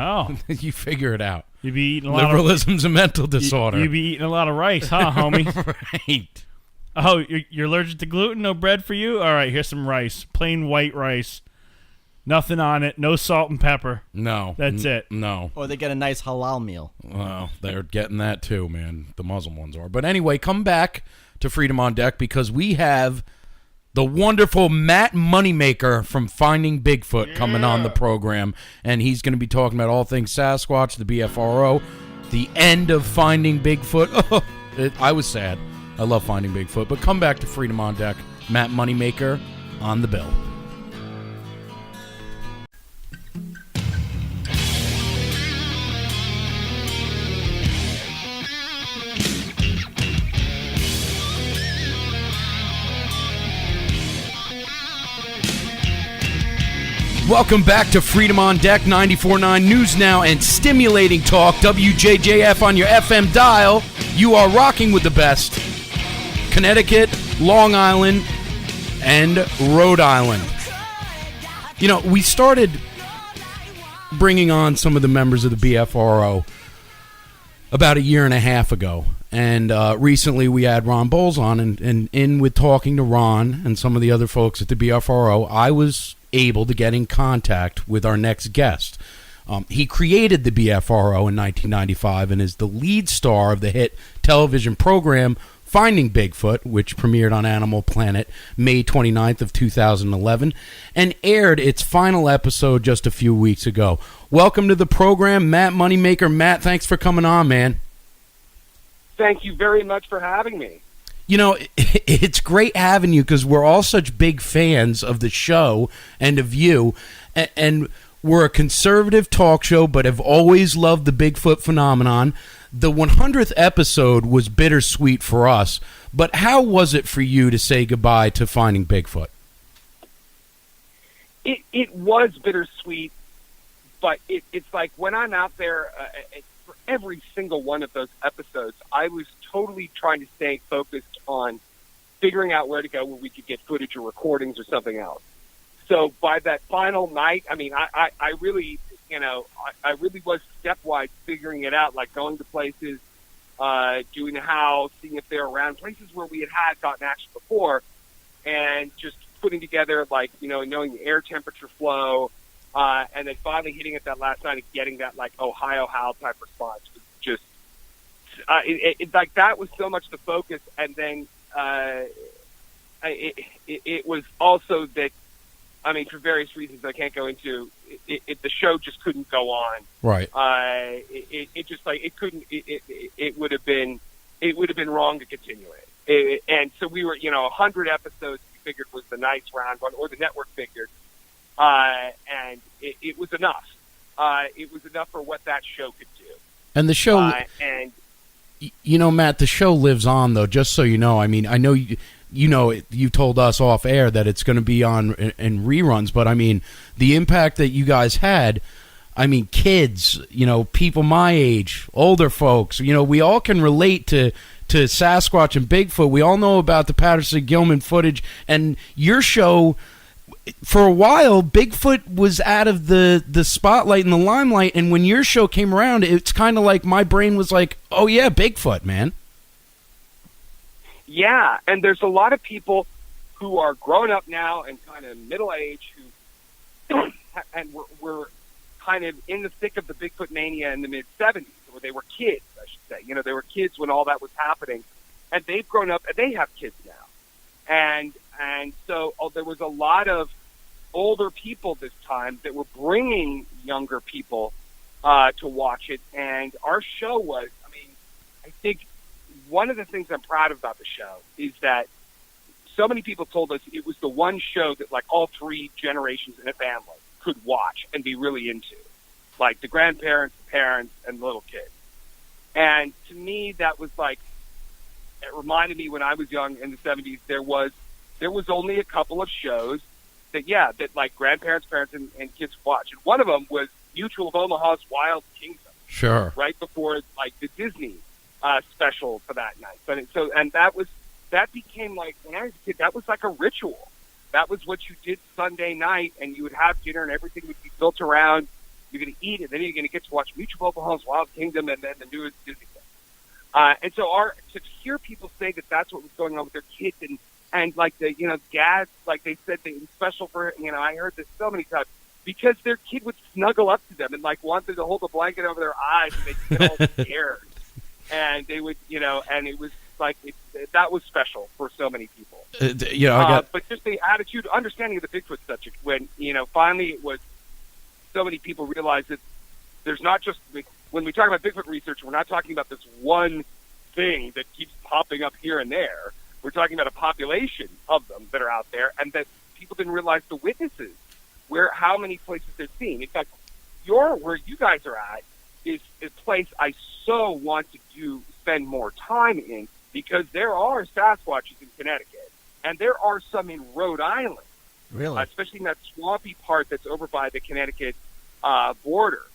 you figure it out. You be eating liberalism's a mental disorder. You be eating a lot of rice, huh, homie? Right. Oh, you're allergic to gluten? No bread for you? All right, here's some rice. Plain white rice. Nothing on it. No salt and pepper. No. That's it. No. Or they get a nice halal meal. Well, they're getting that too, man. The Muslim ones are. But anyway, come back to Freedom on Deck because we have the wonderful Matt Moneymaker from Finding Bigfoot coming on the program. And he's going to be talking about all things Sasquatch, the BFRO, the end of Finding Bigfoot. I was sad. I love Finding Bigfoot. But come back to Freedom on Deck. Matt Moneymaker on the bill. Welcome back to Freedom on Deck, 94.9 News Now and stimulating talk, WJJF on your FM dial. You are rocking with the best. Connecticut, Long Island, and Rhode Island. We started bringing on some of the members of the BFRO about a year and a half ago. And recently we had Ron Bowles on, and in with talking to Ron and some of the other folks at the BFRO, I was able to get in contact with our next guest. He created the BFRO in 1995 and is the lead star of the hit television program Finding Bigfoot, which premiered on Animal Planet May 29th of 2011 and aired its final episode just a few weeks ago. Welcome to the program, Matt Moneymaker. Matt, thanks for coming on, man. Thank you very much for having me. It's great having you because we're all such big fans of the show and of you. And we're a conservative talk show, but have always loved the Bigfoot phenomenon. The 100th episode was bittersweet for us, but how was it for you to say goodbye to Finding Bigfoot? It was bittersweet, but it's like when I'm out there for every single one of those episodes, I was totally trying to stay focused on figuring out where to go where we could get footage or recordings or something else. So by that final night, I mean, I really, I really was stepwise figuring it out, like going to places, doing the house, seeing if they're around, places where we had gotten action before, and just putting together, like, knowing the air temperature flow, and then finally hitting it that last night and getting that, like, Ohio howl type response was just, like, that was so much the focus. And then it was also that, I mean, for various reasons I can't go into, the show just couldn't go on. Right. It just, like, it couldn't, it would have been wrong to continue it. And so we were, 100 episodes we figured was the nice round one, or the network figured, and it was enough. It was enough for what that show could do. And the show, Matt, the show lives on, though, just so you know. I mean, I know you told us off air that it's going to be on in reruns, but I mean, the impact that you guys had, I mean, kids, people my age, older folks, we all can relate to Sasquatch and Bigfoot. We all know about the Patterson-Gilman footage, and your show, for a while, Bigfoot was out of the spotlight and the limelight, and when your show came around, it's kind of like my brain was like, oh yeah, Bigfoot, man. Yeah, and there's a lot of people who are grown up now and kind of middle age who, and we're kind of in the thick of the Bigfoot mania in the mid-'70s, where they were kids, I should say. They were kids when all that was happening, and they've grown up and they have kids now. And so there was a lot of older people this time that were bringing younger people to watch it, and our show was, I mean, I think one of the things I'm proud of about the show is that so many people told us it was the one show that, like, all three generations in a family could watch and be really into, like the grandparents, the parents, and the little kids. And to me, that was like, it reminded me when I was young in the 70s, there was only a couple of shows that like grandparents, parents, and kids watch. And one of them was Mutual of Omaha's Wild Kingdom. Sure. Right before, like, the Disney special for that night. And that became, like, when I was a kid, that was like a ritual. That was what you did Sunday night, and you would have dinner, and everything would be built around. You're going to eat it, then you're going to get to watch Mutual of Omaha's Wild Kingdom, and then the newest Disney thing. And so to hear people say that that's what was going on with their kids, and like the dads, like they said, they special for, I heard this so many times, because their kid would snuggle up to them and, like, want them to hold a blanket over their eyes, and they'd get all scared. And they would, and it was like, that was special for so many people. But just the attitude, understanding of the Bigfoot subject, when, finally it was, so many people realized that there's not just, when we talk about Bigfoot research, we're not talking about this one thing that keeps popping up here and there. We're talking about a population of them that are out there, and that people didn't realize the witnesses, how many places they're seen. In fact, where you guys are at is a place I so want to spend more time in, because there are Sasquatches in Connecticut, and there are some in Rhode Island. Really? Especially in that swampy part that's over by the Connecticut border,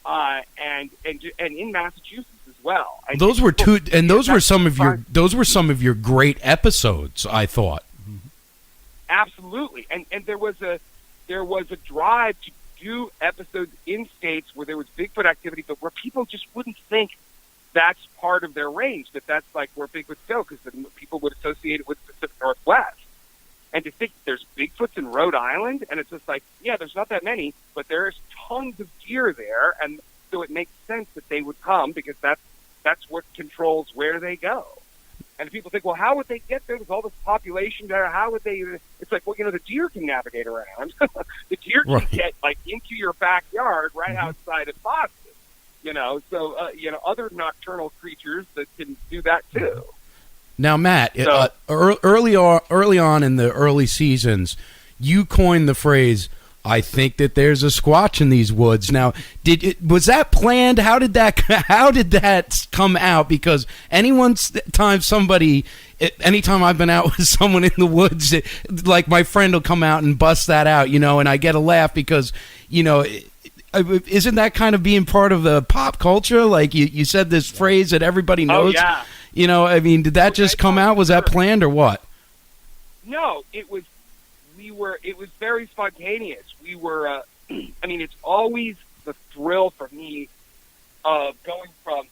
and in Massachusetts as well. And those were some of your great episodes, I thought. Absolutely, and there was a drive to do episodes in states where there was Bigfoot activity, but where people just wouldn't think that's part of their range, that's like where Bigfoots go, because people would associate it with the Pacific Northwest. And to think there's Bigfoots in Rhode Island, and it's just like, yeah, there's not that many, but there's tons of deer there, and so it makes sense that they would come, because that's what controls where they go. And people think, well, how would they get there? There's all this population there. How would they? It's like, well, the deer can navigate around. The deer can get, like, into your backyard right outside of Boston. So other nocturnal creatures that can do that too. Now, Matt, early on in the early seasons, you coined the phrase I think that there's a Squatch in these woods. Now, was that planned? How did that come out? Because anytime I've been out with someone in the woods, like my friend will come out and bust that out, and I get a laugh because, isn't that kind of being part of the pop culture? Like you said this phrase that everybody knows. Oh, yeah. Did that just come out? Was that planned or what? No, it was very spontaneous. We were, it's always the thrill for me of going from,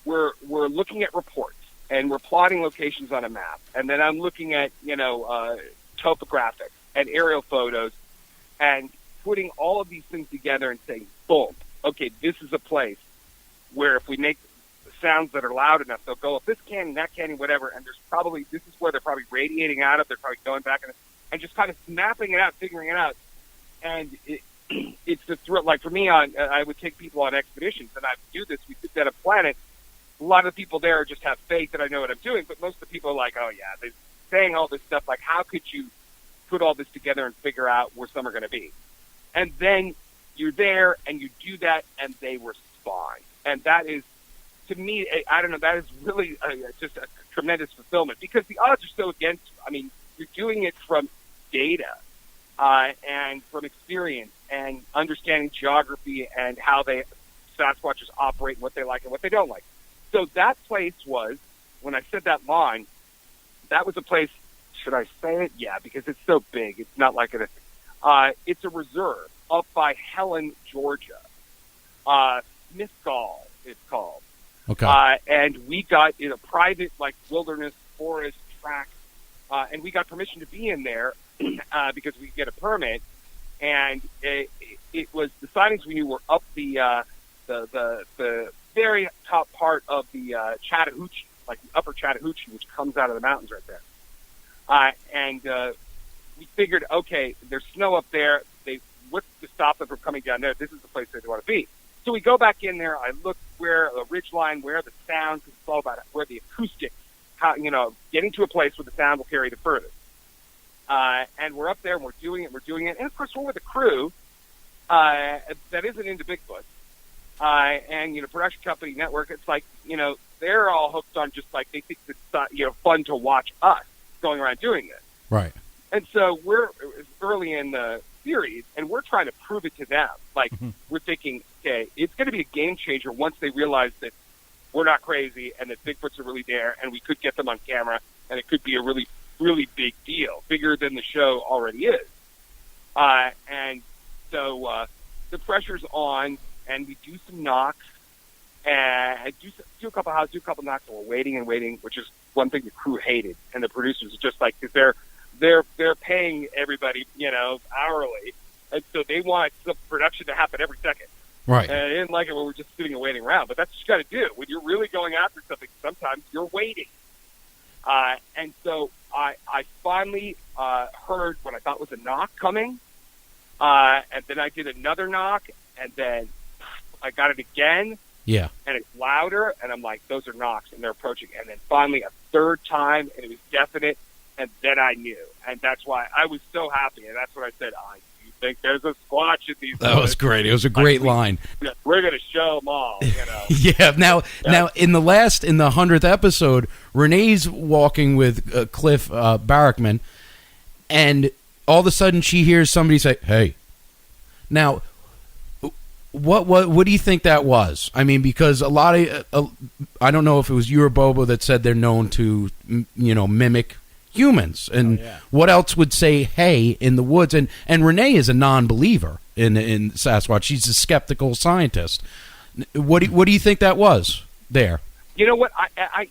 we're looking at reports and we're plotting locations on a map. And then I'm looking at, topographics and aerial photos and putting all of these things together and saying, boom, okay, this is a place where if we make sounds that are loud enough, they'll go up this canyon, that canyon, whatever, and this is where they're probably radiating out of, they're probably going back and just kind of mapping it out, figuring it out. And it's the thrill. Like for me, I would take people on expeditions, and I would do this. We sit down a planet. A lot of the people there just have faith that I know what I'm doing, but most of the people are like, oh yeah, they're saying all this stuff. Like, how could you put all this together and figure out where some are going to be? And then you're there, and you do that, and they respond. And that is, to me, I don't know, that is really just a tremendous fulfillment, because the odds are so against you. I mean, you're doing it from data and from experience and understanding geography and how Sasquatches operate and what they like and what they don't like. So that place was, when I said that line, that was a place, should I say it? Yeah, because it's so big. It's not like it's a reserve up by Helen, Georgia. Smith Gall, it's called. Okay. And we got in a private, wilderness forest tract, and we got permission to be in there because we get a permit. And it was the sightings we knew were up the very top part of the Chattahoochee, like the upper Chattahoochee, which comes out of the mountains right there. And we figured, okay, there's snow up there. What's to stop them from coming down there? This is the place they want to be. So we go back in there. I look where the ridge line, where the sound, because it's all about where the acoustics, how, getting to a place where the sound will carry the furthest. And we're up there and we're doing it. And of course, we're with a crew that isn't into Bigfoot. And, production company network, it's like, they're all hooked on just like, they think it's, fun to watch us going around doing this. Right. And so we're early in the series, and we're trying to prove it to them. Like, we're thinking, okay, it's going to be a game changer once they realize that we're not crazy and that Bigfoots are really there, and we could get them on camera, and it could be a really, really big deal, bigger than the show already is. And so the pressure's on, and we do some knocks, and do a couple houses, do a couple knocks, and we're waiting and waiting, which is one thing the crew hated, and the producers are just like, because they're paying everybody, hourly, and so they want the production to happen every second. Right. And I didn't like it when we're just sitting and waiting around, but that's what you got to do. When you're really going after something, sometimes you're waiting. And so I finally heard what I thought was a knock coming, and then I did another knock, and then I got it again. Yeah. And it's louder, and I'm like, those are knocks, and they're approaching. And then finally a third time, and it was definite, and then I knew. And that's why I was so happy, and that's what I said, I do think there's a Squatch in these That was great. It was a great line. We're going to show them all, Yeah. Now, in the 100th episode, Renee's walking with Cliff Barrickman, and all of a sudden she hears somebody say, "Hey." Now, what do you think that was? I mean, because a lot of I don't know if it was you or Bobo that said they're known to mimic humans, and what else would say "hey" in the woods? And Renee is a non-believer in Sasquatch. She's a skeptical scientist. What do you think that was there? You know what? I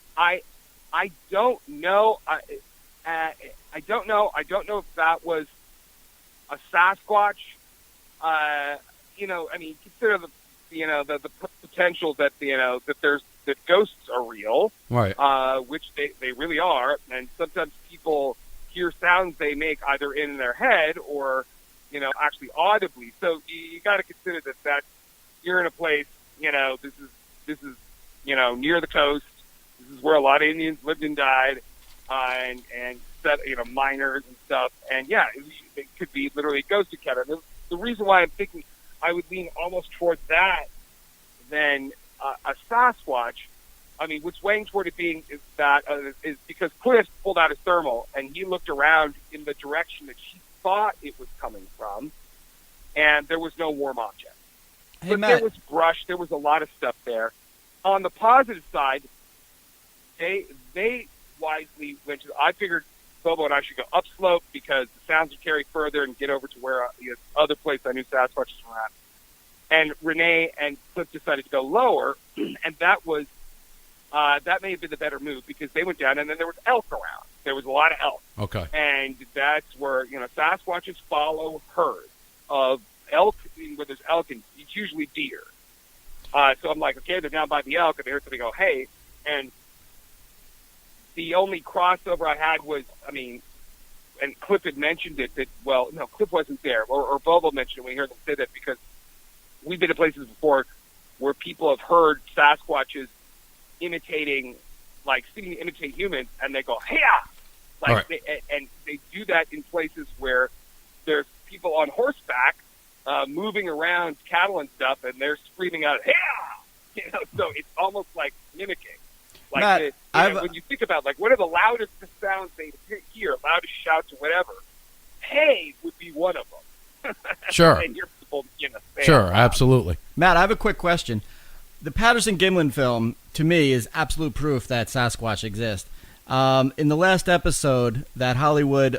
don't know. I don't know. I don't know if that was a Sasquatch. Consider the potential that that ghosts are real, right? Which they really are, and sometimes people hear sounds they make either in their head or actually audibly. So you got to consider that you're in a place. This is near the coast. This is where a lot of Indians lived and died, and miners and stuff. And yeah, it could be literally a ghost encounter. The reason why I'm thinking I would lean almost towards that than a Sasquatch, I mean, what's weighing toward it being is because Cliff pulled out his thermal and he looked around in the direction that she thought it was coming from, and there was no warm object. Hey, but Matt. there was brush. There was a lot of stuff there. On the positive side, they wisely went to. I figured Bobo and I should go upslope because the sounds would carry further and get over to where the other place I knew Sasquatches were at. And Renee and Cliff decided to go lower, and that may have been the better move because they went down, and then there was elk around. There was a lot of elk. Okay. And that's where, Sasquatches follow herds of elk, where there's elk, and it's usually deer. So I'm like, okay, they're down by the elk, and they heard something go, hey. And the only crossover I had was, and Cliff had mentioned it, Cliff wasn't there, or Bobo mentioned it when we heard them say that, because we've been to places before where people have heard Sasquatches seeming to imitate humans, and they go, hey-ya! And they do that in places where there's people on horseback moving around cattle and stuff, and they're screaming out, hey-ya! So it's almost like mimicking. Matt, when you think about, what are the loudest sounds they hear, loudest shouts or whatever, hey would be one of them. Sure. And hear people, say sure, out loud. absolutely. Matt, I have a quick question. The Patterson-Gimlin film, to me, is absolute proof that Sasquatch exists. In the last episode, that Hollywood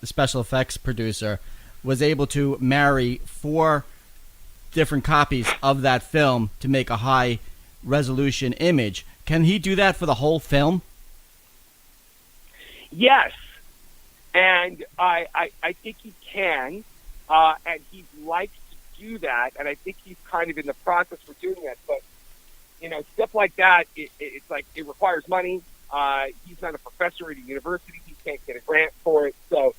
special effects producer was able to marry 4 different copies of that film to make a high-resolution image. Can he do that for the whole film? Yes. And I think he can, and he likes to do that, and I think he's kind of in the process for doing that. But, stuff like that, it's like it requires money. He's not a professor at a university. He can't get a grant for it. So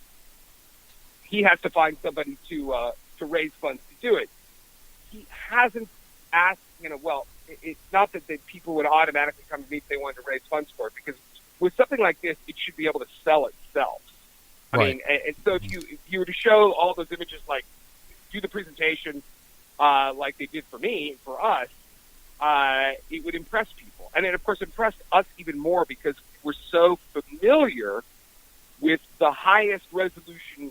he has to find somebody to raise funds to do it. He hasn't asked, it's not that people would automatically come to me if they wanted to raise funds for it, because with something like this, it should be able to sell itself. I mean, and so if you were to show all those images, do the presentation like they did for me, for us, it would impress people. And it, of course, impressed us even more because we're so familiar with the highest resolution,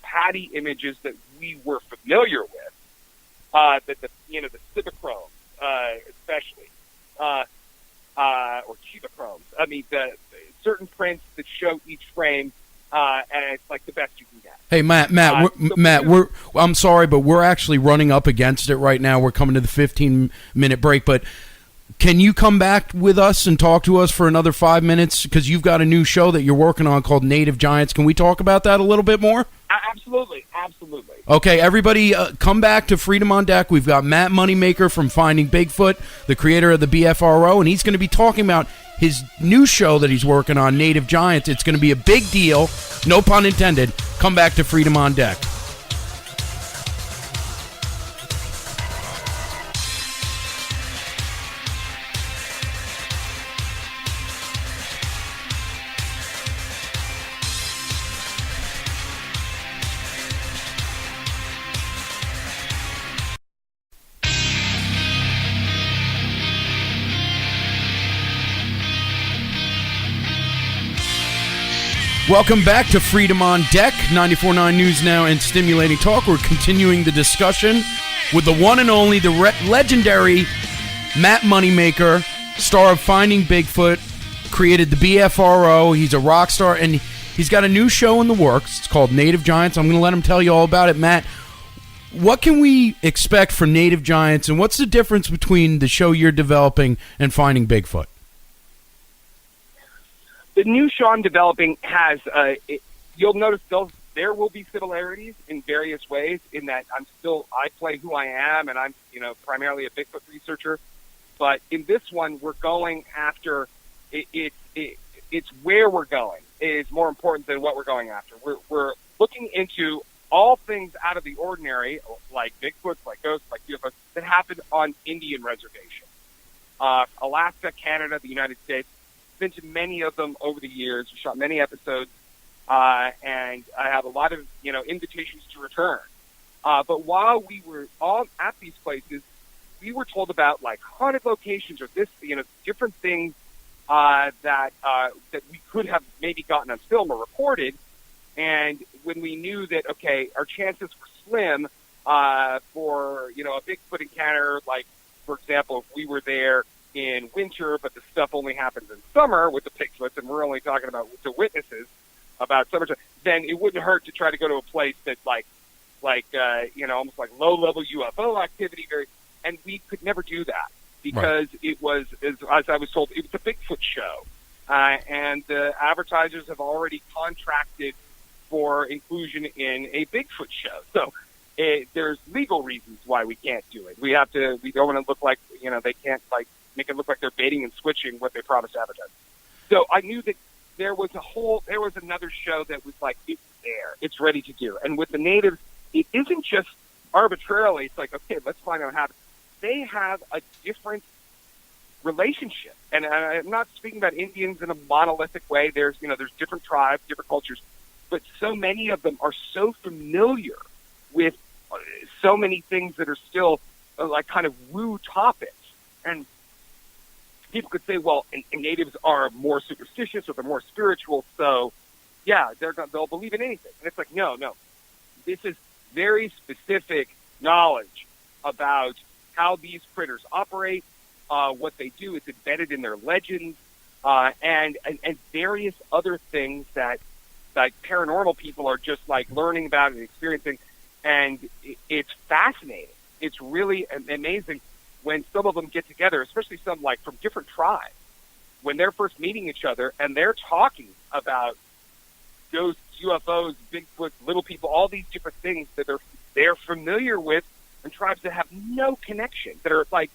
patty images that we were familiar with, the Cibachromes, especially, or Chibachromes. I mean, the certain prints that show each frame, and it's like the best you can get. Hey, Matt, I'm sorry, but we're actually running up against it right now. We're coming to the 15-minute break, but can you come back with us and talk to us for another 5 minutes? Because you've got a new show that you're working on called Native Giants. Can we talk about that a little bit more? Absolutely. Okay, everybody, come back to Freedom on Deck. We've got Matt Moneymaker from Finding Bigfoot, the creator of the BFRO, and he's going to be talking about his new show that he's working on, Native Giants. It's going to be a big deal, no pun intended. Come back to Freedom on Deck. Welcome back to Freedom on Deck, 94.9 News Now and Stimulating Talk. We're continuing the discussion with the one and only, the legendary Matt Moneymaker, star of Finding Bigfoot, created the BFRO. He's a rock star, and he's got a new show in the works. It's called Native Giants. I'm going to let him tell you all about it. Matt, what can we expect from Native Giants, and what's the difference between the show you're developing and Finding Bigfoot? The new show I'm developing has, you'll notice there will be similarities in various ways in that I play who I am, and I'm, primarily a Bigfoot researcher. But in this one, we're going after, it's where we're going is more important than what we're going after. We're looking into all things out of the ordinary, like Bigfoot, like ghosts, like UFOs, that happen on Indian reservations. Alaska, Canada, the United States. Been to many of them over the years. We shot many episodes. and I have a lot of invitations to return. But while we were all at these places, we were told about like haunted locations or this, different things that we could have maybe gotten on film or recorded. And when we knew that, okay, our chances were slim for a Bigfoot encounter, like for example, if we were there in winter, but the stuff only happens in summer with the Bigfoots, and we're only talking about the witnesses about summertime, then it wouldn't hurt to try to go to a place that almost like low-level UFO activity, and we could never do that because it was, as I was told, it was a Bigfoot show, and the advertisers have already contracted for inclusion in a Bigfoot show. So there's legal reasons why we can't do it. We don't want to look like, they can't like make it look like they're baiting and switching what they promised advertisers. So I knew that there was another show that was like, it's there, it's ready to do. And with the natives, it isn't just arbitrarily, it's like, okay, let's find out what happens. They have a different relationship. And I'm not speaking about Indians in a monolithic way. There's different tribes, different cultures, but so many of them are so familiar with so many things that are still like kind of woo topics. And people could say, well, and natives are more superstitious or they're more spiritual, so yeah, they'll believe in anything. And it's like, no. This is very specific knowledge about how these critters operate, what they do. It's embedded in their legends, and various other things that like paranormal people are just like learning about and experiencing. And it's fascinating. It's really amazing when some of them get together, especially some like from different tribes, when they're first meeting each other and they're talking about ghosts, UFOs, Bigfoot, little people, all these different things that they're familiar with, and tribes that have no connection, that are like,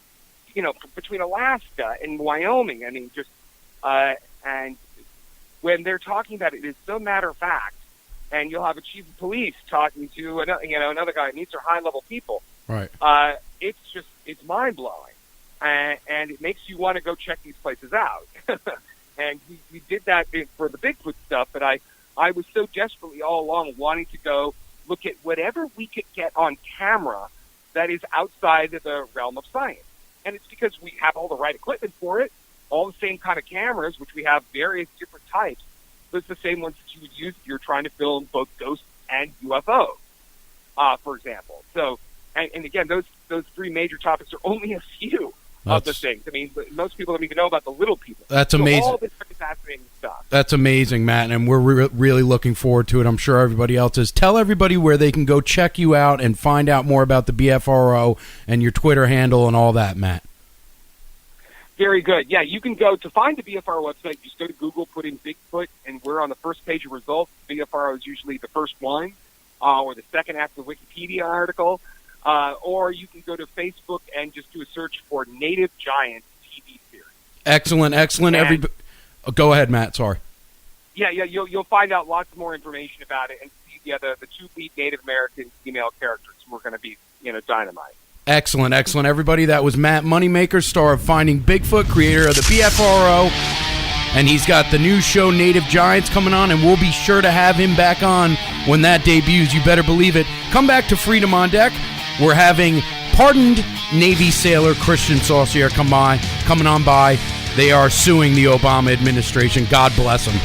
between Alaska and Wyoming. I mean, just and when they're talking about it, it's so matter of fact. And you'll have a chief of police talking to another guy. And these are high level people. Right. It's mind blowing, and it makes you want to go check these places out. And we did that for the Bigfoot stuff. But I was so desperately all along wanting to go look at whatever we could get on camera that is outside of the realm of science. And it's because we have all the right equipment for it, all the same kind of cameras, which we have various different types. But it's the same ones that you would use if you're trying to film both ghosts and UFO, for example. So, and again, those three major topics are only a few of the things. I mean, most people don't even know about the little people. That's amazing. All this fascinating stuff. That's amazing, Matt, and we're really looking forward to it. I'm sure everybody else is. Tell everybody where they can go check you out and find out more about the BFRO and your Twitter handle and all that, Matt. Very good. Yeah, you can go to find the BFRO website. Just go to Google, put in Bigfoot, and we're on the first page of results. BFRO is usually the first one or the second after the Wikipedia article. Or you can go to Facebook and just do a search for Native Giant TV series. Excellent. Go ahead, Matt. Sorry. Yeah. You'll find out lots more information about it and see the two lead Native American female characters who are going to be dynamite. Excellent, everybody. That was Matt Moneymaker, star of Finding Bigfoot, creator of the BFRO, and he's got the new show Native Giants coming on, and we'll be sure to have him back on when that debuts. You better believe it. Come back to Freedom on Deck. We're having pardoned Navy sailor Christian Saucier coming on by. They are suing the Obama administration. God bless them.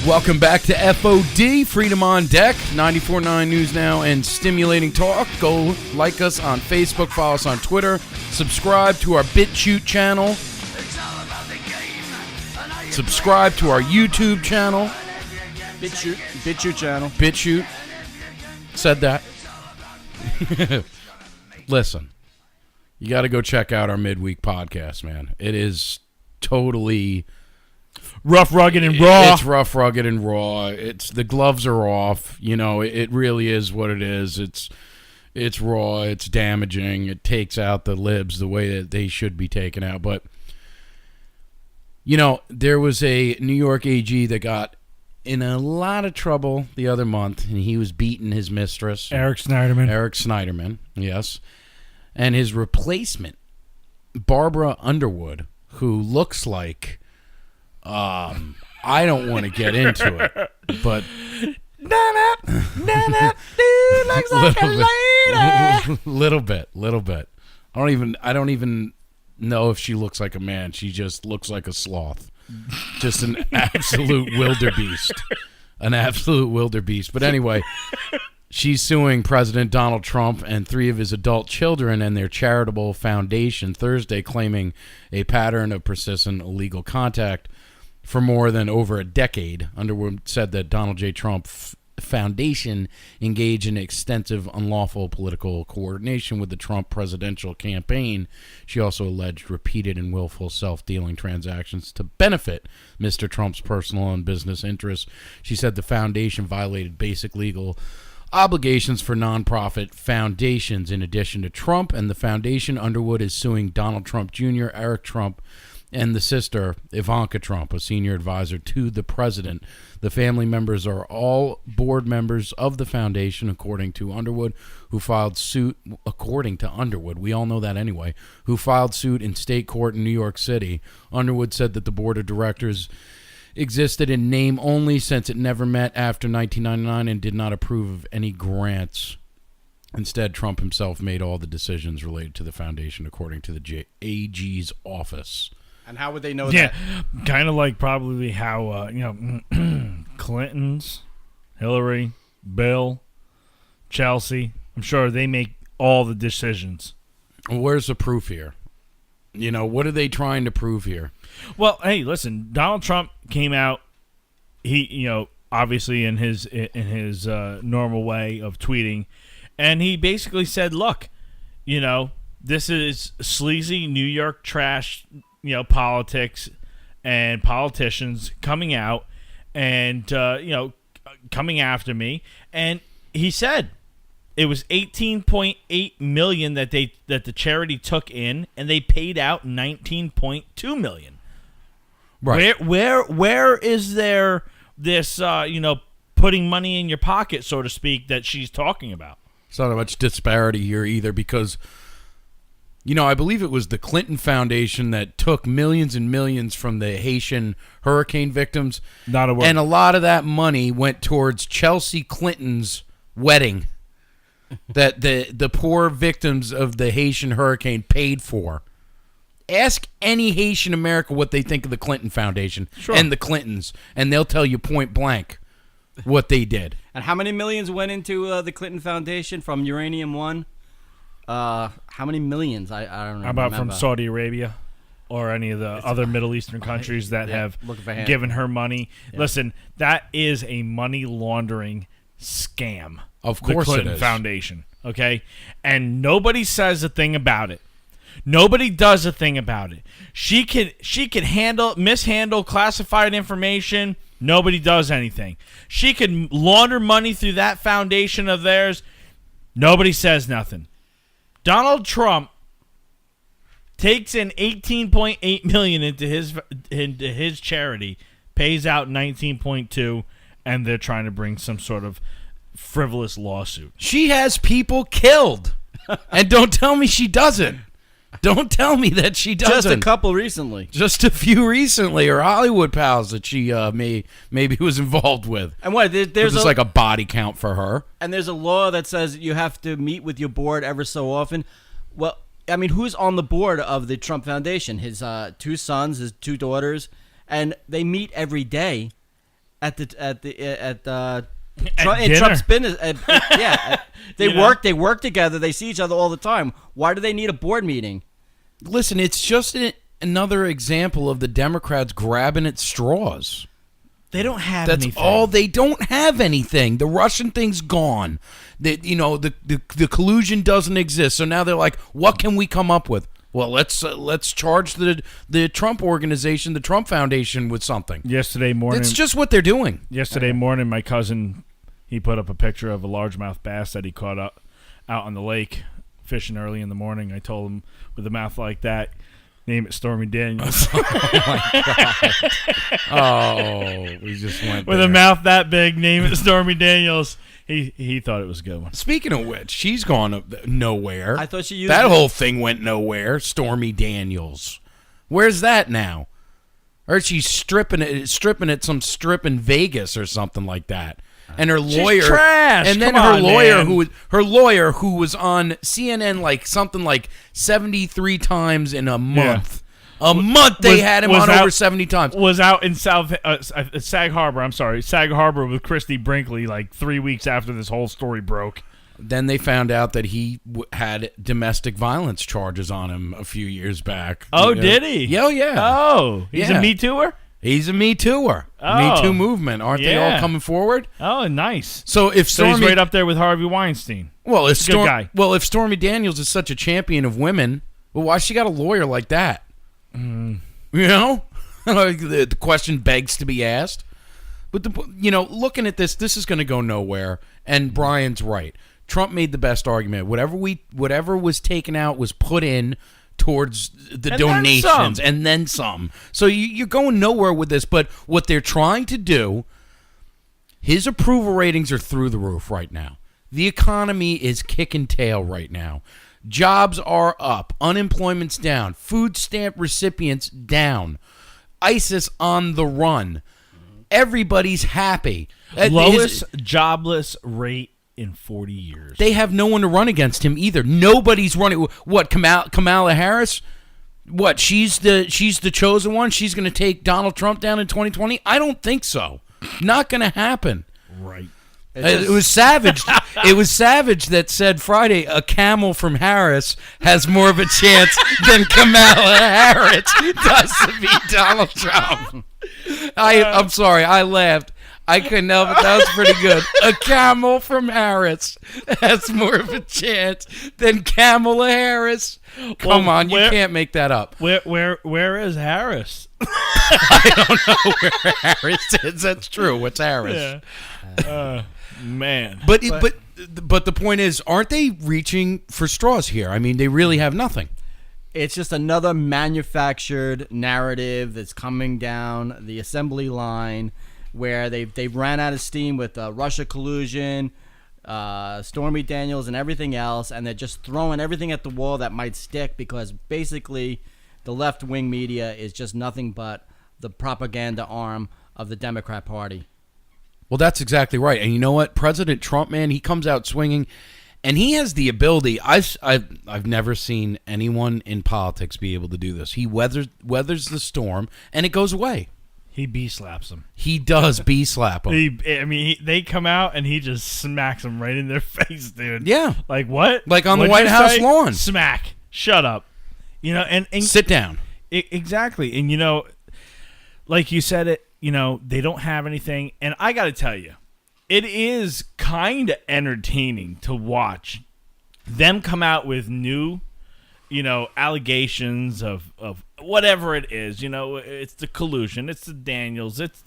Welcome back to FOD, Freedom on Deck, 94.9 News Now and Stimulating Talk. Go like us on Facebook, follow us on Twitter, subscribe to our BitChute channel, subscribe to our YouTube channel. BitChute channel. BitChute. Said that. Listen, you got to go check out our midweek podcast, man. It is totally... rough, rugged, and raw. It's rough, rugged, and raw. It's the gloves are off. It really is what it is. It's raw. It's damaging. It takes out the libs the way that they should be taken out. But there was a New York AG that got in a lot of trouble the other month, and he was beating his mistress. Eric Snyderman. Eric Snyderman, yes. And his replacement, Barbara Underwood, who looks like, I don't want to get into it, but... Dude looks like a lady. Little bit. I don't even know if she looks like a man. She just looks like a sloth. Just an absolute wildebeest. But anyway, she's suing President Donald Trump and 3 of his adult children and their charitable foundation Thursday, claiming a pattern of persistent illegal contact for more than over a decade. Underwood said that Donald J. Trump Foundation engaged in extensive unlawful political coordination with the Trump presidential campaign. She also alleged repeated and willful self-dealing transactions to benefit Mr. Trump's personal and business interests. She said the foundation violated basic legal obligations for nonprofit foundations. In addition to Trump and the foundation, Underwood is suing Donald Trump Jr., Eric Trump, and the sister, Ivanka Trump, a senior advisor to the president. The family members are all board members of the foundation, according to Underwood, who filed suit, we all know that anyway, who filed suit in state court in New York City. Underwood said that the board of directors existed in name only since it never met after 1999 and did not approve of any grants. Instead, Trump himself made all the decisions related to the foundation, according to the AG's office. And how would they know Yeah, that? kind of like probably how, Clinton's, Hillary, Bill, Chelsea. I'm sure they make all the decisions. Where's the proof here? What are they trying to prove here? Well, hey, listen, Donald Trump came out, he, obviously in his normal way of tweeting, and he basically said, look, this is sleazy New York trash, politics and politicians coming out and, coming after me. And he said it was $18.8 million that the charity took in, and they paid out $19.2 million. Right. Where is there this, putting money in your pocket, so to speak, that she's talking about? It's not much disparity here either, because I believe it was the Clinton Foundation that took millions and millions from the Haitian hurricane victims. Not a word. And a lot of that money went towards Chelsea Clinton's wedding that the poor victims of the Haitian hurricane paid for. Ask any Haitian American what they think of the Clinton Foundation and the Clintons, and they'll tell you point blank what they did. And how many millions went into the Clinton Foundation from Uranium One? How many millions? I don't know. How about from Saudi Arabia or any of the other Middle Eastern countries that have given her money? Yeah. Listen, that is a money laundering scam. Of course, the Clinton Foundation. Okay, and nobody says a thing about it. Nobody does a thing about it. She could mishandle classified information. Nobody does anything. She could launder money through that foundation of theirs. Nobody says nothing. Donald Trump takes in $18.8 million into his charity, pays out $19.2, and they're trying to bring some sort of frivolous lawsuit. She has people killed, and don't tell me she doesn't. Don't tell me that she doesn't. Just a couple recently. Just a few recently, or Hollywood pals that she maybe was involved with. And what? There's just like a body count for her. And there's a law that says you have to meet with your board ever so often. Well, I mean, who's on the board of the Trump Foundation? His 2 sons, his 2 daughters, and they meet every day at Trump's business. They work together. They see each other all the time. Why do they need a board meeting? Listen, it's just another example of the Democrats grabbing at straws. They don't have anything. That's all. They don't have anything. The Russian thing's gone. The collusion doesn't exist. So now they're like, what can we come up with? Well, let's charge the Trump organization, the Trump Foundation, with something. Yesterday morning, it's just what they're doing. Yesterday morning, my cousin, he put up a picture of a largemouth bass that he caught out on the lake fishing early in the morning. I told him, with a mouth like that, Name it Stormy Daniels. Oh, we just went With there. a mouth that big, name it Stormy Daniels. He thought it was a good one. Speaking of which, she's gone nowhere. I thought she used that it. whole thing went nowhere. Stormy Daniels, where's that now? Or she's stripping at some strip in Vegas or something like that. And her lawyer, trash. and then Come her on, lawyer, man. her lawyer who was on CNN like something like 73 times in a month. A month they had him on over 70 times. Was out in Sag Harbor. I'm sorry, Sag Harbor with Christy Brinkley like 3 weeks after this whole story broke. Then they found out that he had domestic violence charges on him a few years back. Oh, You know? did he? Yeah, yeah. Oh, he's Yeah. a Me Too'er? He's a Me Too'er. Oh. Me Too movement. Aren't they all Yeah. coming forward? Oh, nice. So if So he's Stormy, right up there with Harvey Weinstein. well, if Good guy. if Stormy Daniels is such a champion of women, well, why she got a lawyer like that? You know, like the question begs to be asked. But looking at this is going to go nowhere. And Brian's right. Trump made the best argument. Whatever was taken out was put in towards the And donations, then and then some. So you're going nowhere with this. But what they're trying to do, his approval ratings are through the roof right now. The economy is kicking tail right now. Jobs are up. Unemployment's down. Food stamp recipients down. ISIS on the run. Everybody's happy. Lowest jobless rate in 40 years. They have no one to run against him either. Nobody's running. What, Kamala Harris? What, she's the chosen one? She's going to take Donald Trump down in 2020? I don't think so. Not going to happen. Right. It was Savage. It was Savage that said Friday a camel from Harris has more of a chance than Kamala Harris does to beat Donald Trump. I'm sorry, I laughed. I couldn't help it. That was pretty good. A camel from Harris has more of a chance than Kamala Harris. Come on, you can't make that up. Where is Harris? I don't know where Harris is. That's true. What's Harris? Yeah. Man. But the point is, aren't they reaching for straws here? I mean, they really have nothing. It's just another manufactured narrative that's coming down the assembly line, where they've ran out of steam with Russia collusion, Stormy Daniels, and everything else, and they're just throwing everything at the wall that might stick, because basically the left-wing media is just nothing but the propaganda arm of the Democrat Party. Well, that's exactly right. And you know what? President Trump, man, he comes out swinging, and he has the ability. I've never seen anyone in politics be able to do this. He weathers the storm, and it goes away. He B-slaps them. He does B-slap them. They come out and he just smacks them right in their face, dude. Yeah. Like what? Like on the What'd White you House say? lawn. Smack. Shut up. And Sit down. Exactly. And like you said it, they don't have anything. And I got to tell you, it is kind of entertaining to watch them come out with new, allegations of whatever it is. It's the collusion, it's the Daniels, it's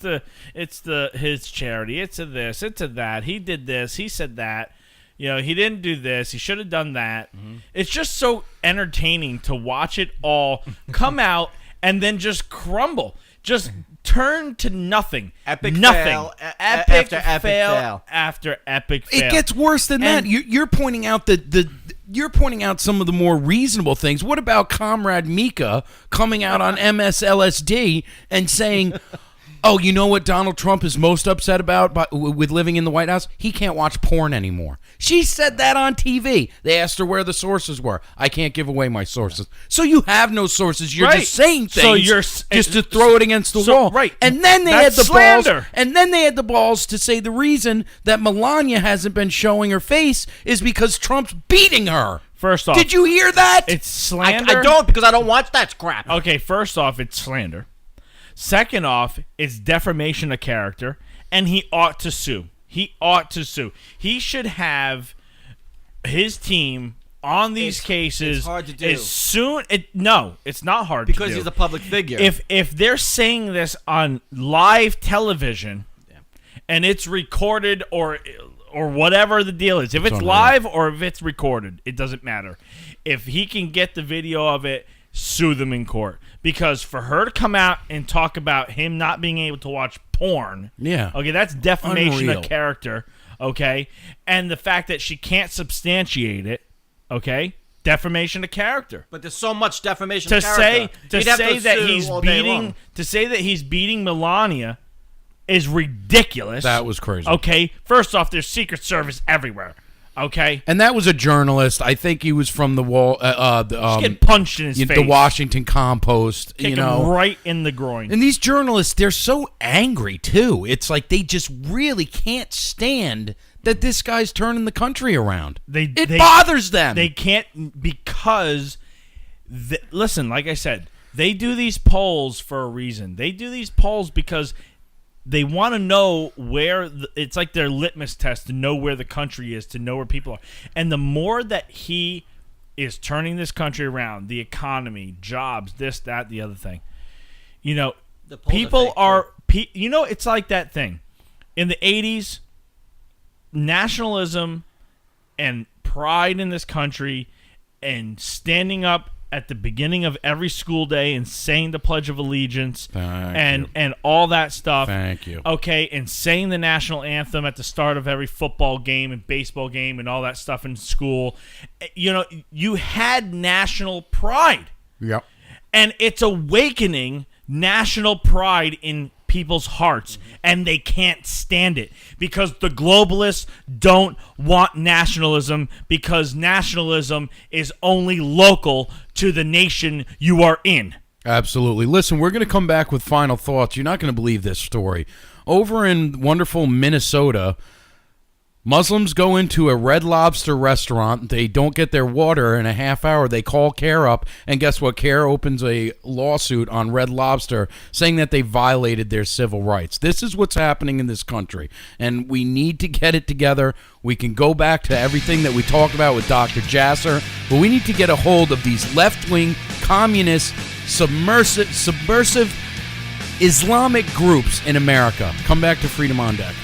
his charity, it's a this, it's a that. He did this, he said that. He didn't do this, he should have done that. Mm-hmm. It's just so entertaining to watch it all come out and then just crumble. Just turn to nothing. Epic nothing. fail Epic after fail after epic fail. It gets worse than that. You're pointing out you're pointing out some of the more reasonable things. What about Comrade Mika coming out on MSLSD and saying, oh, you know what Donald Trump is most upset about with living in the White House? He can't watch porn anymore. She said that on TV. They asked her where the sources were. I can't give away my sources. So you have no sources. You're just saying things so you're, just to throw it against the wall. Right. And then they had That's the slander. balls. And then they had the balls to say the reason that Melania hasn't been showing her face is because Trump's beating her. First off, Did you hear that? it's slander. I don't, because I don't watch that crap. Okay, first off, it's slander. Second off, it's defamation of character, and he ought to sue. He should have his team on these cases. It's hard to do. As soon. No, it's not hard Because to do. he's a public figure. If they're saying this on live television, and it's recorded or whatever the deal is, if it's live or if it's recorded, it doesn't matter. If he can get the video of it sue them in court. Because for her to come out and talk about him not being able to watch porn, okay, that's defamation of character, okay? And the fact that she can't substantiate it, okay? Defamation of character. But there's so much defamation to of character. say that he's beating Melania is ridiculous. That was crazy. Okay, first off, there's Secret Service everywhere. Okay, and that was a journalist. I think he was from the wall. Just getting punched in his face. The Washington Compost. Kick him right in the groin. And these journalists, they're so angry too. It's like they just really can't stand that this guy's turning the country around. It bothers them. They can't because, listen, like I said, they do these polls for a reason. They do these polls because they want to know where it's like their litmus test to know where the country is, to know where people are. And the more that he is turning this country around, the economy, jobs, this, that, the other thing, people are, it's like that thing. In the 80s, nationalism and pride in this country and standing up at the beginning of every school day and saying the Pledge of Allegiance and all that stuff. Thank you. Okay, and saying the national anthem at the start of every football game and baseball game and all that stuff in school. You had national pride. Yep. And it's awakening national pride in people's hearts, and they can't stand it because the globalists don't want nationalism because nationalism is only local to the nation you are in. Absolutely. Listen, we're going to come back with final thoughts. You're not going to believe this story. Over in wonderful Minnesota, Muslims go into a Red Lobster restaurant. They don't get their water in a half hour. They call CARE up, and guess what? CARE opens a lawsuit on Red Lobster saying that they violated their civil rights. This is what's happening in this country, and we need to get it together. We can go back to everything that we talked about with Dr. Jasser, but we need to get a hold of these left-wing, communist, subversive Islamic groups in America. Come back to Freedom on Deck.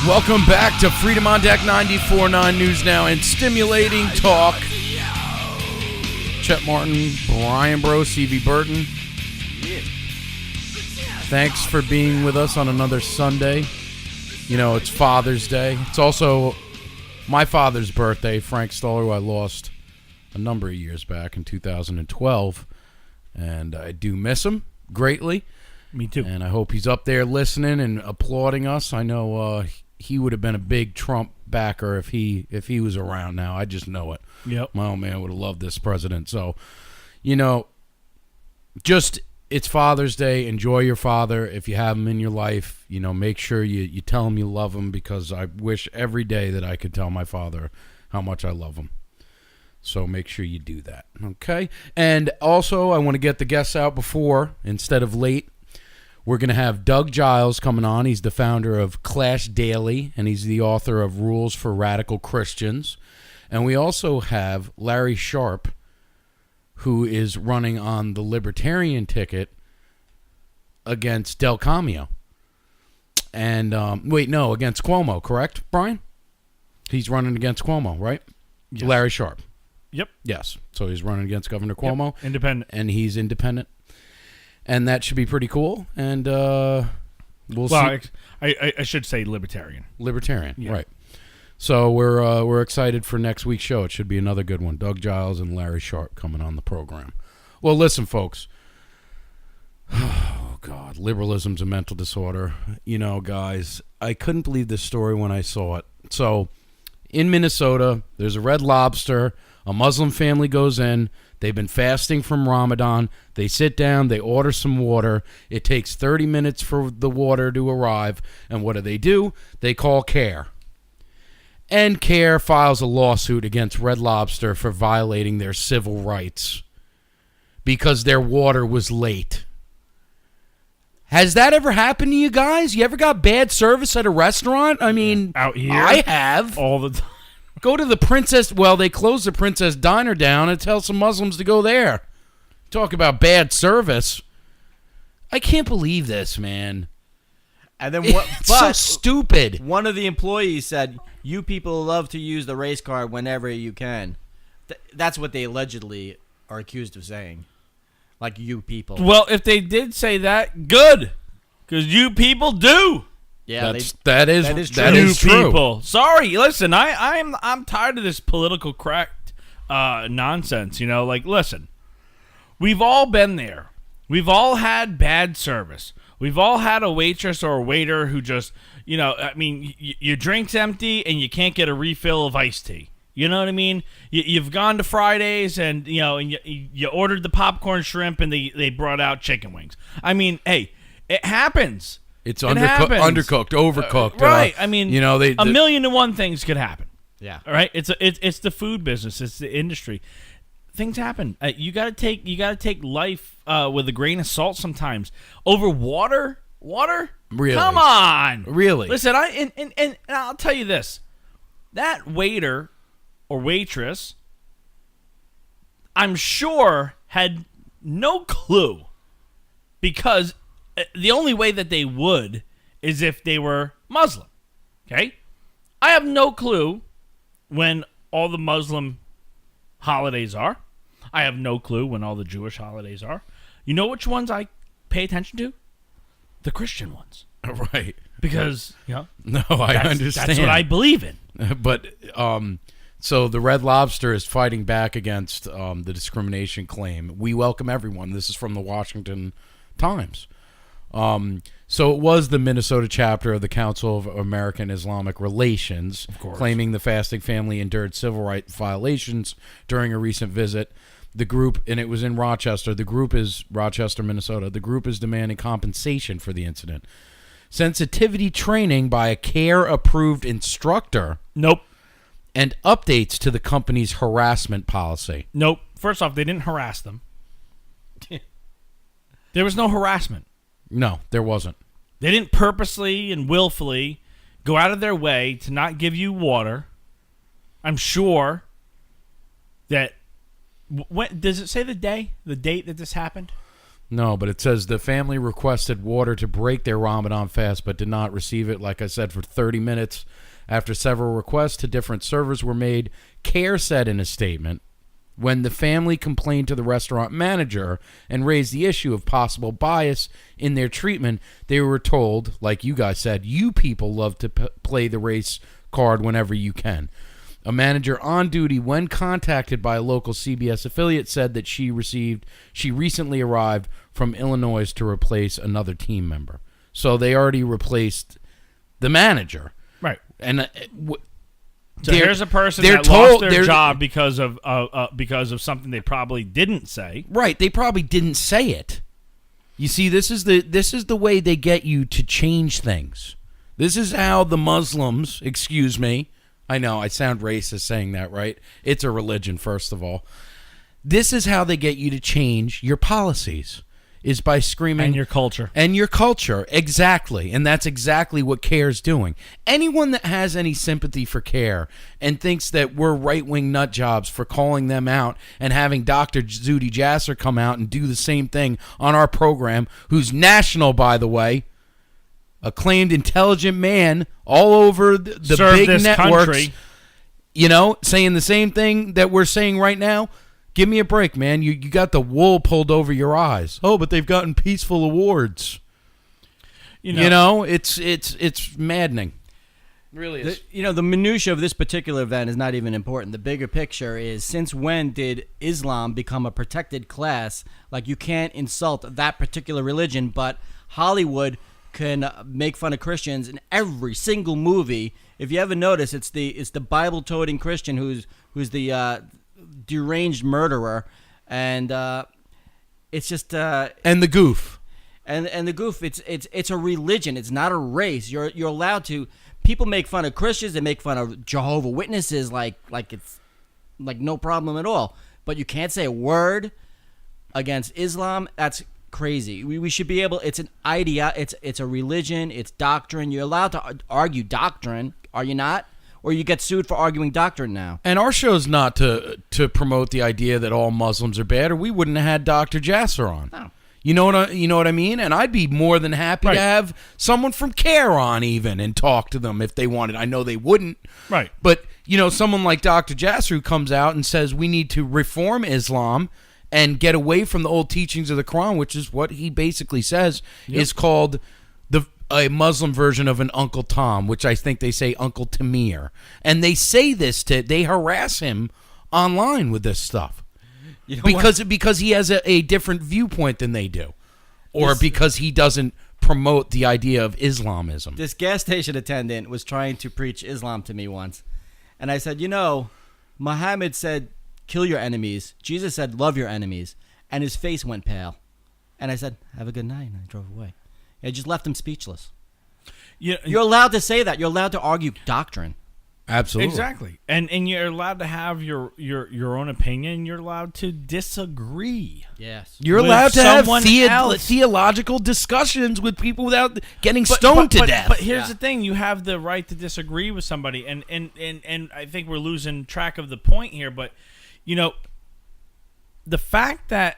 Welcome back to Freedom on Deck 94.9 News Now and Stimulating Talk. Chet Martin, Breault, CV Berton. Thanks for being with us on another Sunday. It's Father's Day. It's also my father's birthday, Frank Stoller, who I lost a number of years back in 2012. And I do miss him greatly. Me too. And I hope he's up there listening and applauding us. I know he would have been a big Trump backer if he was around now. I just know it. Yep. My old man would have loved this president. So, it's Father's Day. Enjoy your father. If you have him in your life, make sure you tell him you love him, because I wish every day that I could tell my father how much I love him. So make sure you do that. Okay? And also, I want to get the guests out before instead of late. We're going to have Doug Giles coming on. He's the founder of Clash Daily, and he's the author of Rules for Radical Christians. And we also have Larry Sharp, who is running on the Libertarian ticket against Del Camio. And, against Cuomo, correct, Brian? He's running against Cuomo, right? Yes. Larry Sharp. Yep. Yes. So he's running against Governor Cuomo. Yep. Independent. And he's independent. And that should be pretty cool. And we'll see. I should say libertarian. Libertarian, yeah. Right. So we're excited for next week's show. It should be another good one. Doug Giles and Larry Sharp coming on the program. Well, listen, folks. Oh, God. Liberalism's a mental disorder. Guys, I couldn't believe this story when I saw it. So in Minnesota. There's a Red Lobster. A Muslim family goes in. They've been fasting from Ramadan. They sit down. They order some water. It takes 30 minutes for the water to arrive. And what do? They call CARE. And CARE files a lawsuit against Red Lobster for violating their civil rights because their water was late. Has that ever happened to you guys? You ever got bad service at a restaurant? I mean, out here, I have. all the time. Go to the Princess. Well, they closed the Princess Diner down and tell some Muslims to go there. Talk about bad service. I can't believe this, man. And then It's so stupid. One of the employees said, "You people love to use the race card whenever you can." That's what they allegedly are accused of saying. Like, you people. Well, if they did say that, good, because you people do. Yeah, that is true. You people. Sorry, listen. I'm tired of this political correct nonsense. Like, listen. We've all been there. We've all had bad service. We've all had a waitress or a waiter who just, your drink's empty and you can't get a refill of iced tea. You know what I mean? You've gone to Fridays and you ordered the popcorn shrimp and they brought out chicken wings. I mean, hey, it happens. It's undercooked, overcooked. Right. A million and one things could happen. Yeah. All right. It's the food business. It's the industry. Things happen. You gotta take life with a grain of salt sometimes. Over water. Really? Come on. Really? Listen, and I'll tell you this. That waiter or waitress, I'm sure, had no clue, because the only way that they would is if they were Muslim. Okay? I have no clue when all the Muslim holidays are. I have no clue when all the Jewish holidays are. You know which ones I pay attention to? The Christian ones. Right. Because, I understand. That's what I believe in. But, so the Red Lobster is fighting back against the discrimination claim. We welcome everyone. This is from the Washington Times. So it was the Minnesota chapter of the Council of American Islamic Relations, claiming the fasting family endured civil rights violations during a recent visit. The group, and it was in Rochester. The group is Rochester, Minnesota. The group is demanding compensation for the incident. Sensitivity training by a CARE-approved instructor. Nope. And updates to the company's harassment policy. Nope. First off, they didn't harass them. There was no harassment. No, there wasn't. They didn't purposely and willfully go out of their way to not give you water. I'm sure that... When, does it say the date that this happened? No, but it says the family requested water to break their Ramadan fast, but did not receive it, like I said, for 30 minutes. After several requests to different servers were made, CARE said in a statement, when the family complained to the restaurant manager and raised the issue of possible bias in their treatment, they were told, like you guys said, you people love to play the race card whenever you can. A manager on duty, when contacted by a local CBS affiliate, said that she recently arrived from Illinois to replace another team member. So they already replaced the manager. Right. And so here's a person that lost their job because of something they probably didn't say. Right, they probably didn't say it. You see, this is the way they get you to change things. This is how the Muslims, excuse me, I know I sound racist saying that, right? It's a religion, first of all. This is how they get you to change your policies, is by screaming. And your culture. And your culture, exactly. And that's exactly what CARE's doing. Anyone that has any sympathy for CARE and thinks that we're right-wing nut jobs for calling them out and having Dr. Zuhdi Jasser come out and do the same thing on our program, who's national, by the way, acclaimed intelligent man all over the big networks, country. Saying the same thing that we're saying right now. Give me a break, man. You got the wool pulled over your eyes. Oh, but they've gotten peaceful awards. It's maddening. It really is. The minutia of this particular event is not even important. The bigger picture is, since when did Islam become a protected class? Like, you can't insult that particular religion, but Hollywood can make fun of Christians in every single movie if you ever notice, it's the Bible-toting Christian who's the deranged murderer, and it's just and the goof. And the goof, it's a religion. It's not a race. You're allowed to. People make fun of Christians. They make fun of Jehovah's Witnesses like it's like no problem at all. But you can't say a word against Islam. That's crazy. We should be able. It's an idea. It's a religion. It's doctrine. You're allowed to argue doctrine. Are you not? Or you get sued for arguing doctrine now. And our show's not to promote the idea that all Muslims are bad, or we wouldn't have had Dr. Jasser on. No. You know what I mean? And I'd be more than happy to have someone from CARE on even and talk to them if they wanted. I know they wouldn't. Right. But, someone like Dr. Jasser who comes out and says we need to reform Islam and get away from the old teachings of the Quran, which is what he basically says is called a Muslim version of an Uncle Tom, which I think they say Uncle Tamir. And they say this they harass him online with this stuff. Because he has a different viewpoint than they do. Or because he doesn't promote the idea of Islamism. This gas station attendant was trying to preach Islam to me once. And I said, Muhammad said, kill your enemies. Jesus said, love your enemies. And his face went pale. And I said, have a good night. And I drove away. I just left him speechless. You're allowed to say that. You're allowed to argue doctrine. Absolutely. Exactly. And you're allowed to have your own opinion. You're allowed to disagree. Yes. You're allowed to have theological discussions with people without getting stoned to death. But here's the thing. You have the right to disagree with somebody. And I think we're losing track of the point here. But, the fact that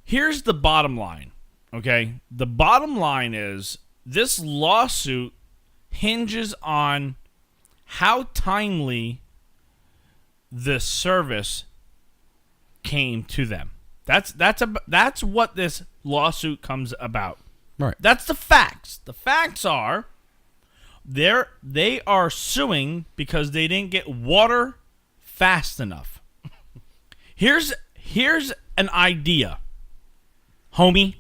here's the bottom line. Okay? The bottom line is this lawsuit hinges on how timely the service came to them. That's what this lawsuit comes about. Right. That's the facts. The facts are they are suing because they didn't get water fast enough. Here's an idea, homie.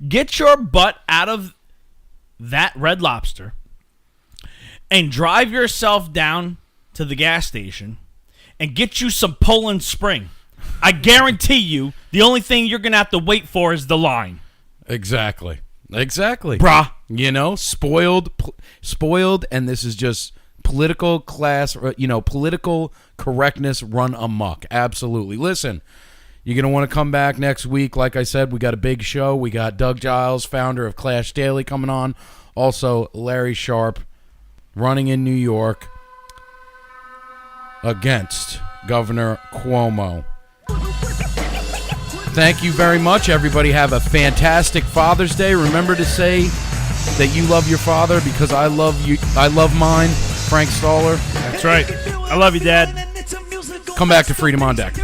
Get your butt out of that Red Lobster and drive yourself down to the gas station and get you some Poland Spring. I guarantee you the only thing you're going to have to wait for is the line. Exactly. Bruh. Spoiled, and this is just political political correctness run amok. Absolutely. Listen, you're going to want to come back next week. Like I said, we got a big show. We got Doug Giles, founder of Clash Daily, coming on. Also, Larry Sharp, running in New York against Governor Cuomo. Thank you very much, everybody. Have a fantastic Father's Day. Remember to say that you love your father because I love you. I love mine. Frank Stoller. That's right. I love you, Dad. Come back to Freedom on Deck.